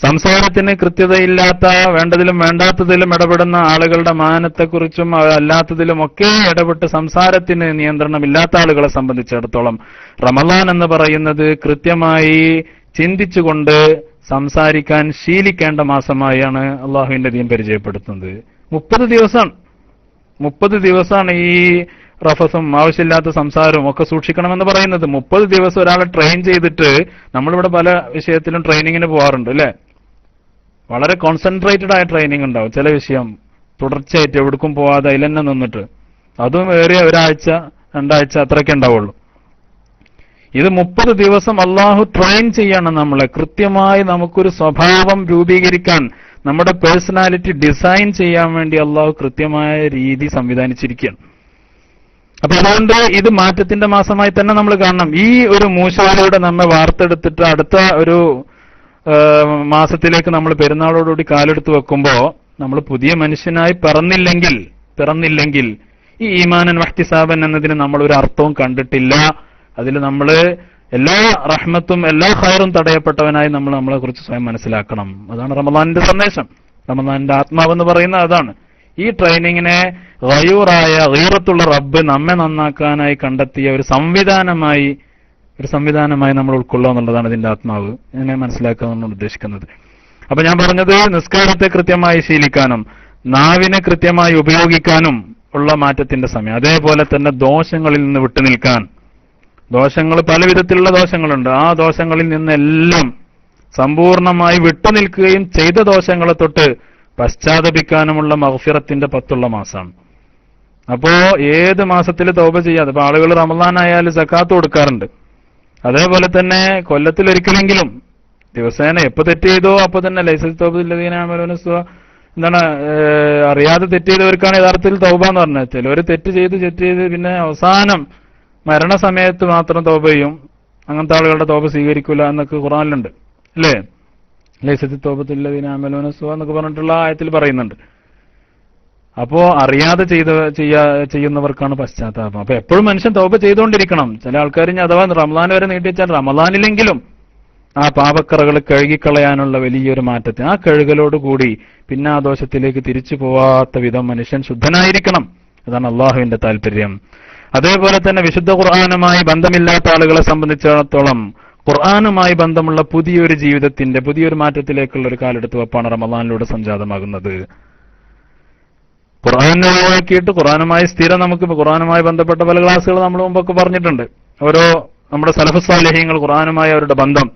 സംസാരത്തിന് കൃത്യതയില്ലാത്ത, വേണ്ടതിലും വേണ്ടാത്തതിലും ഇടപെടുന്ന ആളുകളുടെ മാനത്തെക്കുറിച്ചും അല്ലാത്തതിലുമൊക്കെ ഇടപെട്ട് സംസാരത്തിന് നിയന്ത്രണമില്ലാത്ത ആളുകളെ സംബന്ധിച്ചിടത്തോളം റമദാൻ എന്ന് പറയുന്നത് കൃത്യമായി ചിന്തിച്ചുകൊണ്ട് സംസാരിക്കാൻ ശീലിക്കേണ്ട മാസമായാണ് അള്ളാഹുവിന്റെ ദീൻ പരിചയപ്പെടുത്തുന്നത്. 30 ദിവസമാണ് ഈ റഫസും ആവശ്യമില്ലാത്ത സംസാരവും ഒക്കെ സൂക്ഷിക്കണമെന്ന് പറയുന്നത്. 30 ദിവസം ഒരാളെ ട്രെയിൻ ചെയ്തിട്ട്, നമ്മളിവിടെ പല വിഷയത്തിലും ട്രെയിനിങ്ങിന് പോകാറുണ്ട് അല്ലെ, വളരെ കോൺസെൻട്രേറ്റഡ് ആയ ട്രെയിനിങ് ഉണ്ടാവും. ചില വിഷയം തുടർച്ചയായിട്ട് എവിടേക്കും പോവാതെ അതിൽ തന്നെ നിന്നിട്ട്, അതും ഏറിയ ഒരാഴ്ച 2 ആഴ്ച അത്രയ്ക്ക് ഉണ്ടാവുള്ളൂ. ഇത് 30 ദിവസം അള്ളാഹു ട്രെയിൻ ചെയ്യണം നമ്മളെ. കൃത്യമായി നമുക്കൊരു സ്വഭാവം രൂപീകരിക്കാൻ, നമ്മുടെ പേഴ്സണാലിറ്റി ഡിസൈൻ ചെയ്യാൻ വേണ്ടി അള്ളാഹു കൃത്യമായ രീതി സംവിധാനിച്ചിരിക്കുകയാണ്. അപ്പൊ അതുകൊണ്ട് ഇത് മാറ്റത്തിന്റെ മാസമായി തന്നെ നമ്മൾ കാണണം. ഈ ഒരു മൂശയിലൂടെ നമ്മെ വാർത്തെടുത്തിട്ട് അടുത്ത ഒരു മാസത്തിലേക്ക് നമ്മൾ പെരുന്നാളോടുകൂടി കാലെടുത്ത് വെക്കുമ്പോ നമ്മൾ പുതിയ മനുഷ്യനായി പിറന്നില്ലെങ്കിൽ ഈ ഈമാനൻ വഹ്തിസാബൻ എന്നതിന് നമ്മൾ ഒരു അർത്ഥവും കണ്ടിട്ടില്ല. അതിൽ നമ്മൾ എല്ലാ റഹ്മത്തും എല്ലാ ഖൈറും തടയപ്പെട്ടവനായി നമ്മൾ നമ്മളെ കുറിച്ച് സ്വയം മനസ്സിലാക്കണം. അതാണ് റമദാനിന്റെ സന്ദേശം. റമദാനിന്റെ ആത്മാവെന്ന് പറയുന്നത് അതാണ്. ഈ ട്രെയിനിങ്ങിനെ ഗയൂറായ ഗീറത്തുള്ള റബ്ബ് നമ്മെ നന്നാക്കാനായി കണ്ടെത്തിയ ഒരു സംവിധാനമായി നമ്മൾ ഉൾക്കൊള്ളുക എന്നുള്ളതാണ് ഇതിന്റെ ആത്മാവ്. എന്നെ മനസ്സിലാക്കുക എന്നാണ് ഉദ്ദേശിക്കുന്നത്. അപ്പൊ ഞാൻ പറഞ്ഞത് നിസ്കാരത്തെ കൃത്യമായി ശീലിക്കാനും നാവിനെ കൃത്യമായി ഉപയോഗിക്കാനും ഉള്ള മാറ്റത്തിന്റെ സമയം. അതേപോലെ തന്നെ ദോഷങ്ങളിൽ നിന്ന് വിട്ടുനിൽക്കാൻ. ദോഷങ്ങൾ, പല വിധത്തിലുള്ള ദോഷങ്ങളുണ്ട്. ആ ദോഷങ്ങളിൽ നിന്നെല്ലാം സമ്പൂർണമായി വിട്ടുനിൽക്കുകയും ചെയ്ത ദോഷങ്ങളെ തൊട്ട് പശ്ചാത്തപിക്കാനുമുള്ള മഗ്ഫിറത്തിന്റെ 10 മാസമാണ്. അപ്പോ ഏത് മാസത്തിൽ തൗബ ചെയ്യാതെ, ഇപ്പൊ ആളുകൾ റമദാൻ ആയാലും സക്കാത്ത് കൊടുക്കാറുണ്ട്. അതേപോലെ തന്നെ കൊല്ലത്തിലൊരിക്കലെങ്കിലും ദിവസേന എപ്പോ തെറ്റ് ചെയ്തോ അപ്പൊ തന്നെ ലൈസൻസ് തൗബില്ലദീന അമലുന എന്താണ് അറിയാതെ തെറ്റ് ചെയ്തവർക്കാണ് യഥാർത്ഥത്തിൽ തൗബ എന്ന് പറഞ്ഞത്. ചിലവർ തെറ്റ് ചെയ്ത് പിന്നെ അവസാനം മരണസമയത്ത് മാത്രം തൗബ ചെയ്യും. അങ്ങനത്തെ ആളുകളുടെ തൗബ സ്വീകരിക്കൂല എന്നൊക്കെ ഖുർആനിലുണ്ട് അല്ലേ? ലൈസത്തി തൗബത്തുല്ലദീന അമലുന എന്നൊക്കെ പറഞ്ഞിട്ടുള്ള ആയത്തിൽ പറയുന്നുണ്ട്. അപ്പോ അറിയാതെ ചെയ്യുന്നവർക്കാണ് പശ്ചാത്താപം. അപ്പൊ എപ്പോഴും മനുഷ്യൻ തൗബ ചെയ്തുകൊണ്ടിരിക്കണം. ചില ആൾക്കാർ അഥവാ റമദാൻ വരെ നീട്ടിച്ചാൽ റമദാനിലെങ്കിലും ആ പാപക്കറകൾ കഴുകിക്കളയാനുള്ള വലിയൊരു മാറ്റത്തെ, ആ കഴുകലോടുകൂടി പിന്നെ ആ ദോഷത്തിലേക്ക് തിരിച്ചു പോവാത്ത വിധം മനുഷ്യൻ ശുദ്ധനായിരിക്കണം. അതാണ് അള്ളാഹുവിന്റെ താല്പര്യം. അതേപോലെ തന്നെ വിശുദ്ധ ഖുർആനുമായി ബന്ധമില്ലാത്ത ആളുകളെ സംബന്ധിച്ചിടത്തോളം ഖുർആനുമായി ബന്ധമുള്ള പുതിയൊരു ജീവിതത്തിന്റെ പുതിയൊരു മാറ്റത്തിലേക്കുള്ള ഒരു കാലെടുത്ത് വെപ്പാണ് റമദാനിലൂടെ സംജാതമാകുന്നത്. ഖുർആനെ ഒഴിവാക്കിയിട്ട് ഖുർആനുമായി സ്ഥിരം നമുക്ക് ഖുർആനുമായി ബന്ധപ്പെട്ട പല ക്ലാസ്സുകൾ നമ്മൾ മുമ്പൊക്കെ പറഞ്ഞിട്ടുണ്ട്. ഓരോ നമ്മുടെ സലഫ് സാലിഹ്യങ്ങൾ ഖുർആനുമായി അവരുടെ ബന്ധം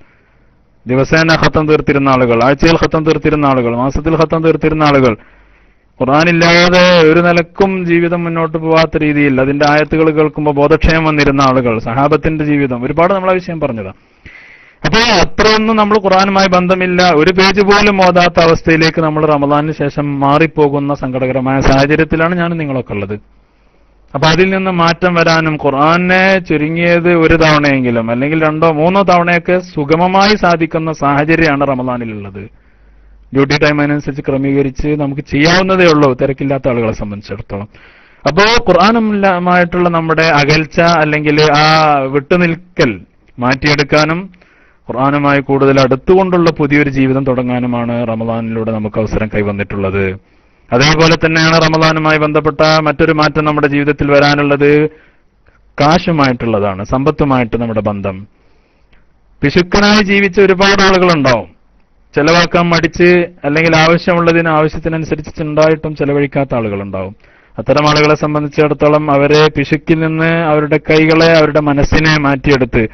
ദിവസേന ഖത്തം തീർത്തിരുന്ന ആളുകൾ, ആഴ്ചയിൽ ഖത്തം തീർത്തിരുന്ന ആളുകൾ, മാസത്തിൽ ഖത്തം തീർത്തിരുന്ന ആളുകൾ, ഖുർആനില്ലാതെ ഒരു നിലക്കും ജീവിതം മുന്നോട്ട് പോവാത്ത രീതിയിൽ അതിന്റെ ആയത്തുകൾ കേൾക്കുമ്പോൾ ബോധക്ഷയം വന്നിരുന്ന ആളുകൾ, സഹാബത്തിന്റെ ജീവിതം, ഒരുപാട് നമ്മൾ ആ വിഷയം പറഞ്ഞതാണ്. അപ്പോൾ അത്രയൊന്നും നമ്മൾ ഖുർആനുമായി ബന്ധമില്ല, ഒരു പേജ് പോലും ഓതാത്ത അവസ്ഥയിലേക്ക് നമ്മൾ റമദാനിന് ശേഷം മാറിപ്പോകുന്ന സങ്കടകരമായ സാഹചര്യത്തിലാണ് ഞാനും നിങ്ങളൊക്കെ ഉള്ളത്. അപ്പൊ അതിൽ നിന്ന് മാറ്റം വരാനും ഖുർആനെ ചുരുങ്ങിയത് ഒരു തവണയെങ്കിലും അല്ലെങ്കിൽ 2 or 3 തവണയൊക്കെ സുഗമമായി സാധിക്കുന്ന സാഹചര്യമാണ് റമദാനിലുള്ളത്. ഡ്യൂട്ടി ടൈം അതിനനുസരിച്ച് ക്രമീകരിച്ച് നമുക്ക് ചെയ്യാവുന്നതേ ഉള്ളൂ തിരക്കില്ലാത്ത ആളുകളെ സംബന്ധിച്ചിടത്തോളം. അപ്പോ ഖുർആനുമായിട്ടുള്ള നമ്മുടെ അകൽച്ച അല്ലെങ്കിൽ ആ വിട്ടുനിൽക്കൽ മാറ്റിയെടുക്കാനും ഖുർആനുമായി കൂടുതൽ അടുത്തുകൊണ്ടുള്ള പുതിയൊരു ജീവിതം തുടങ്ങാനുമാണ് റമദാനിലൂടെ നമുക്ക് അവസരം കൈവന്നിട്ടുള്ളത്. അതേപോലെ തന്നെയാണ് റമദാനുമായി ബന്ധപ്പെട്ട മറ്റൊരു മാറ്റം നമ്മുടെ ജീവിതത്തിൽ വരാനുള്ളത് കാശുമായിട്ടുള്ളതാണ്, സമ്പത്തുമായിട്ട് നമ്മുടെ ബന്ധം. പിശുക്കനായി ജീവിച്ച ഒരുപാട് ആളുകളുണ്ടാവും, ചെലവാക്കാൻ മടിച്ച് അല്ലെങ്കിൽ ആവശ്യത്തിനനുസരിച്ച് ഉണ്ടായിട്ടും ചെലവഴിക്കാത്ത ആളുകളുണ്ടാവും. അത്തരം ആളുകളെ സംബന്ധിച്ചിടത്തോളം അവരെ പിശുക്കിൽ നിന്ന് അവരുടെ കൈകളെ അവരുടെ മനസ്സിനെ മാറ്റിയെടുത്ത്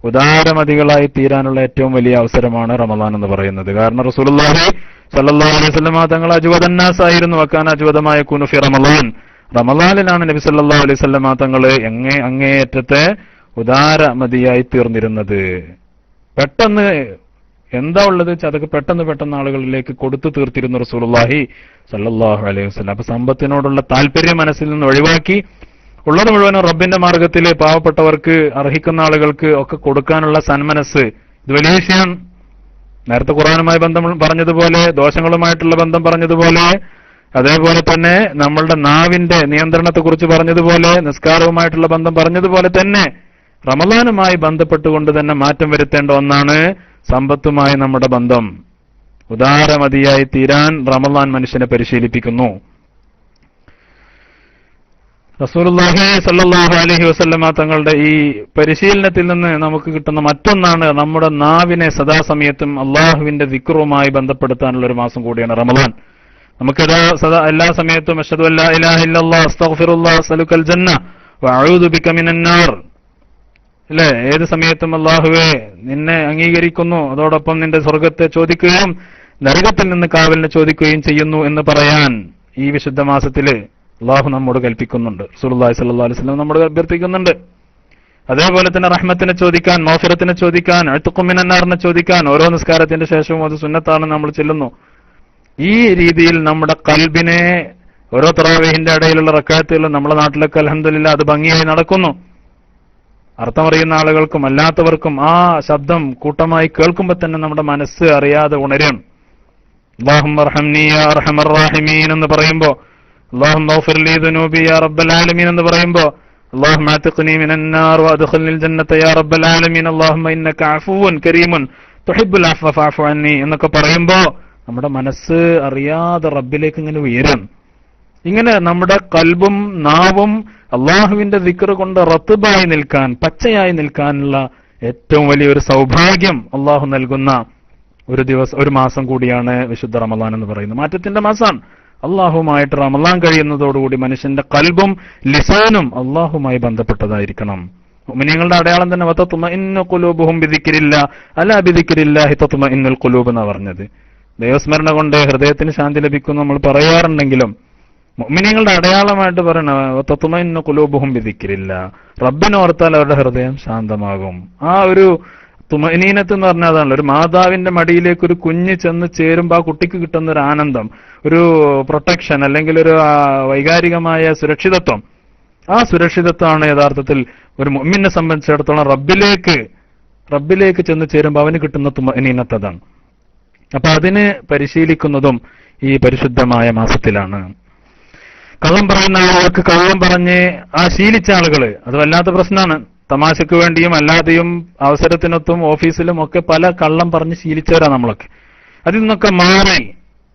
ഉദാരമതികളായി തീരാനുള്ള ഏറ്റവും വലിയ അവസരമാണ് റമദാൻ എന്ന് പറയുന്നത്. കാരണം റസൂലുള്ളാഹി സ്വല്ലല്ലാഹു അലൈഹി വസല്ലം തങ്ങൾ അജ്വദന്നാസ് ആയിരുന്നു. വക്കാന അജ്വദമായ കുനു ഫി റമദാൻ. റമദാനിലാണ് നബി സല്ലല്ലാഹു അലൈഹി വസല്ലം തങ്ങൾ അങ്ങേയറ്റത്തെ ഉദാരമതിയായി തീർന്നിരുന്നത്. പെട്ടെന്ന് എന്താ ഉള്ളത് അതൊക്കെ പെട്ടെന്ന് ആളുകളിലേക്ക് കൊടുത്തു തീർത്തിരുന്നു റസൂലുള്ളാഹി സ്വല്ലല്ലാഹു അലൈഹി വസല്ലം. അപ്പൊ സമ്പത്തിനോടുള്ള താല്പര്യം മനസ്സിൽ നിന്ന് ഒഴിവാക്കി ഉള്ളത് മുഴുവനും റബ്ബിന്റെ മാർഗത്തിൽ പാവപ്പെട്ടവർക്ക് അർഹിക്കുന്ന ആളുകൾക്ക് ഒക്കെ കൊടുക്കാനുള്ള സന്മനസ്, ഇത് വലിയ വിഷയമാണ്. നേരത്തെ ഖുർആനുമായി ബന്ധം പറഞ്ഞതുപോലെ, ദോഷങ്ങളുമായിട്ടുള്ള ബന്ധം പറഞ്ഞതുപോലെ, അതേപോലെ തന്നെ നമ്മളുടെ നാവിന്റെ നിയന്ത്രണത്തെക്കുറിച്ച് പറഞ്ഞതുപോലെ, നിസ്കാരവുമായിട്ടുള്ള ബന്ധം പറഞ്ഞതുപോലെ തന്നെ റമദാനുമായി ബന്ധപ്പെട്ടുകൊണ്ട് തന്നെ മാറ്റം വരുത്തേണ്ട ഒന്നാണ് സമ്പത്തുമായി നമ്മുടെ ബന്ധം. ഉദാരമതിയായി തീരാൻ റമദാൻ മനുഷ്യനെ പരിശീലിപ്പിക്കുന്നു. റസൂലുള്ളാഹി സ്വല്ലല്ലാഹു അലൈഹി വസല്ലമ തങ്ങളുടെ ഈ പരിശീലനത്തിൽ നിന്ന് നമുക്ക് കിട്ടുന്ന മറ്റൊന്നാണ് നമ്മുടെ നാവിനെ സദാസമയത്തും അള്ളാഹുവിന്റെ ദിക്റുമായി ബന്ധപ്പെടുത്താനുള്ള ഒരു മാസം കൂടിയാണ് റമദാൻ. നമുക്ക് എല്ലാ സമയത്തും അശ്ഹദു അല്ലാ ഇലാഹ ഇല്ലല്ലാഹ് അസ്തഗ്ഫിറുല്ലാഹ് അസ്അലുക്കൽ ജന്ന വഅഊദു ബിക മിനൻ നാർ, അല്ലേ? ഏത് സമയത്തും അള്ളാഹുവേ നിന്നെ അംഗീകരിക്കുന്നു, അതോടൊപ്പം നിന്റെ സ്വർഗത്തെ ചോദിക്കുകയും നരകത്തിൽ നിന്ന് കാവലിനെ ചോദിക്കുകയും ചെയ്യുന്നു എന്ന് പറയാൻ ഈ വിശുദ്ധ മാസത്തില് അള്ളാഹു നമ്മോട് കൽപ്പിക്കുന്നുണ്ട്. റസൂലുള്ളാഹി സ്വല്ലല്ലാഹു അലൈഹി വസല്ലം നമ്മോട് അഭ്യർത്ഥിക്കുന്നുണ്ട്. അതേപോലെ തന്നെ റഹ്മത്തിനെ ചോദിക്കാൻ, മഗ്ഫിറത്തിനെ ചോദിക്കാൻ, അഅ്തുഖു മിനൻ നാറിനെ ചോദിക്കാൻ ഓരോ നിസ്കാരത്തിന്റെ ശേഷവും അത് സുന്നത്താണ് നമ്മൾ ചെല്ലുന്നു. ഈ രീതിയിൽ നമ്മുടെ ഖൽബിനെ ഓരോ തറാവീഹിന്റെ ഇടയിലുള്ള റക്അത്തുകളിലും നമ്മുടെ നാട്ടിലൊക്കെ അൽഹംദുലില്ലാഹ് അത് ഭംഗിയായി നടക്കുന്നു. അർത്ഥമറിയുന്ന ആളുകൾക്കും അല്ലാത്തവർക്കും ആ ശബ്ദം കൂട്ടമായി കേൾക്കുമ്പോൾ തന്നെ നമ്മുടെ മനസ്സ് അറിയാതെ ഉണരും. അല്ലാഹുമ്മ അർഹംനി യാ അർഹമർ റഹീമീൻ എന്ന് പറയുമ്പോൾ, അല്ലാഹുമ്മ ഗ്ഫിർ ലീ ദുനൂബി യാ റബ്ബൽ ആലമീൻ എന്ന് പറയുമ്പോൾ, അല്ലാഹുമ്മ അത്ഖ്നി മിനൻ നാർ വഅദ്ഖിൽനിൽ ജന്നത യാ റബ്ബൽ ആലമീൻ, അല്ലാഹുമ്മ ഇന്നക അഫൂവൻ കരീമുൻ തുഹിബ്ബുൽ അഫ്വ ഫഅഫു അന്നി എന്നൊക്കെ പറയുമ്പോൾ നമ്മുടെ മനസ്സ് അറിയാതെ റബ്ബിലേക്ക് ഇങ്ങനെ ഉയരും. ഇങ്ങനെ നമ്മുടെ ഖൽബും നാവും അള്ളാഹുവിന്റെ ദിക്ർ കൊണ്ട് റത്ബായി നിൽക്കാൻ, പച്ചയായി നിൽക്കാനുള്ള ഏറ്റവും വലിയൊരു സൗഭാഗ്യം അള്ളാഹു നൽകുന്ന ഒരു മാസം കൂടിയാണ് വിശുദ്ധ റമദാൻ എന്ന് പറയുന്നത്. മാറ്റത്തിന്റെ മാസമാണ്. അള്ളാഹുമായിട്ട് റമദാൻ കഴിയുന്നതോടുകൂടി മനുഷ്യന്റെ ഖൽബും ലിസാനും അള്ളാഹുമായി ബന്ധപ്പെട്ടതായിരിക്കണം. മുഅ്മിനീങ്ങളുടെ അടയാളം തന്നെ വതത്മഇന്നു ഖുലൂബുഹും ബിദിക്രില്ലാഹ് അലാ ബിദിക്രില്ലാഹി തത്മഇന്നുൽ ഖുലൂബ് എന്നാ പറഞ്ഞത്. ദൈവസ്മരണ കൊണ്ട് ഹൃദയത്തിന് ശാന്തി ലഭിക്കും നമ്മൾ പറയാറുണ്ടെങ്കിലും മുഅ്മിനീങ്ങളുടെ അടയാളമായിട്ട് പറയണ തത്മഇന്നു ഖുലൂബുഹും ബിദിക്രില്ലാഹ്, റബ്ബിനെ ഓർത്താൽ അവരുടെ ഹൃദയം ശാന്തമാകും. ആ ഒരു തുമനീനത്ത് എന്ന് പറഞ്ഞാൽ അതാണല്ലോ, ഒരു മാതാവിന്റെ മടിയിലേക്ക് ഒരു കുഞ്ഞ് ചെന്ന് ചേരുമ്പോൾ ആ കുട്ടിക്ക് കിട്ടുന്ന ഒരു ആനന്ദം, ഒരു പ്രൊട്ടക്ഷൻ, അല്ലെങ്കിൽ ഒരു വൈകാരികമായ സുരക്ഷിതത്വം. ആ സുരക്ഷിതത്വമാണ് യഥാർത്ഥത്തിൽ ഒരു മുഅ്മിനെ സംബന്ധിച്ചിടത്തോളം റബ്ബിലേക്ക് ചെന്ന് ചേരുമ്പോൾ അവന് കിട്ടുന്ന തുമനീനത്ത് അതാണ്. അപ്പൊ അതിന് പരിശീലിക്കുന്നതും ഈ പരിശുദ്ധമായ മാസത്തിലാണ്. കള്ളം പറയുന്ന ആളുകൾക്ക് കള്ളം പറഞ്ഞ് ആ ശീലിച്ച ആളുകള് അത് വല്ലാത്ത പ്രശ്നമാണ്. തമാശക്ക് വേണ്ടിയും അല്ലാതെയും അവസരത്തിനൊത്തും ഓഫീസിലും ഒക്കെ പല കള്ളം പറഞ്ഞ് ശീലിച്ചവരാ നമ്മളൊക്കെ. അതിൽ നിന്നൊക്കെ മാറി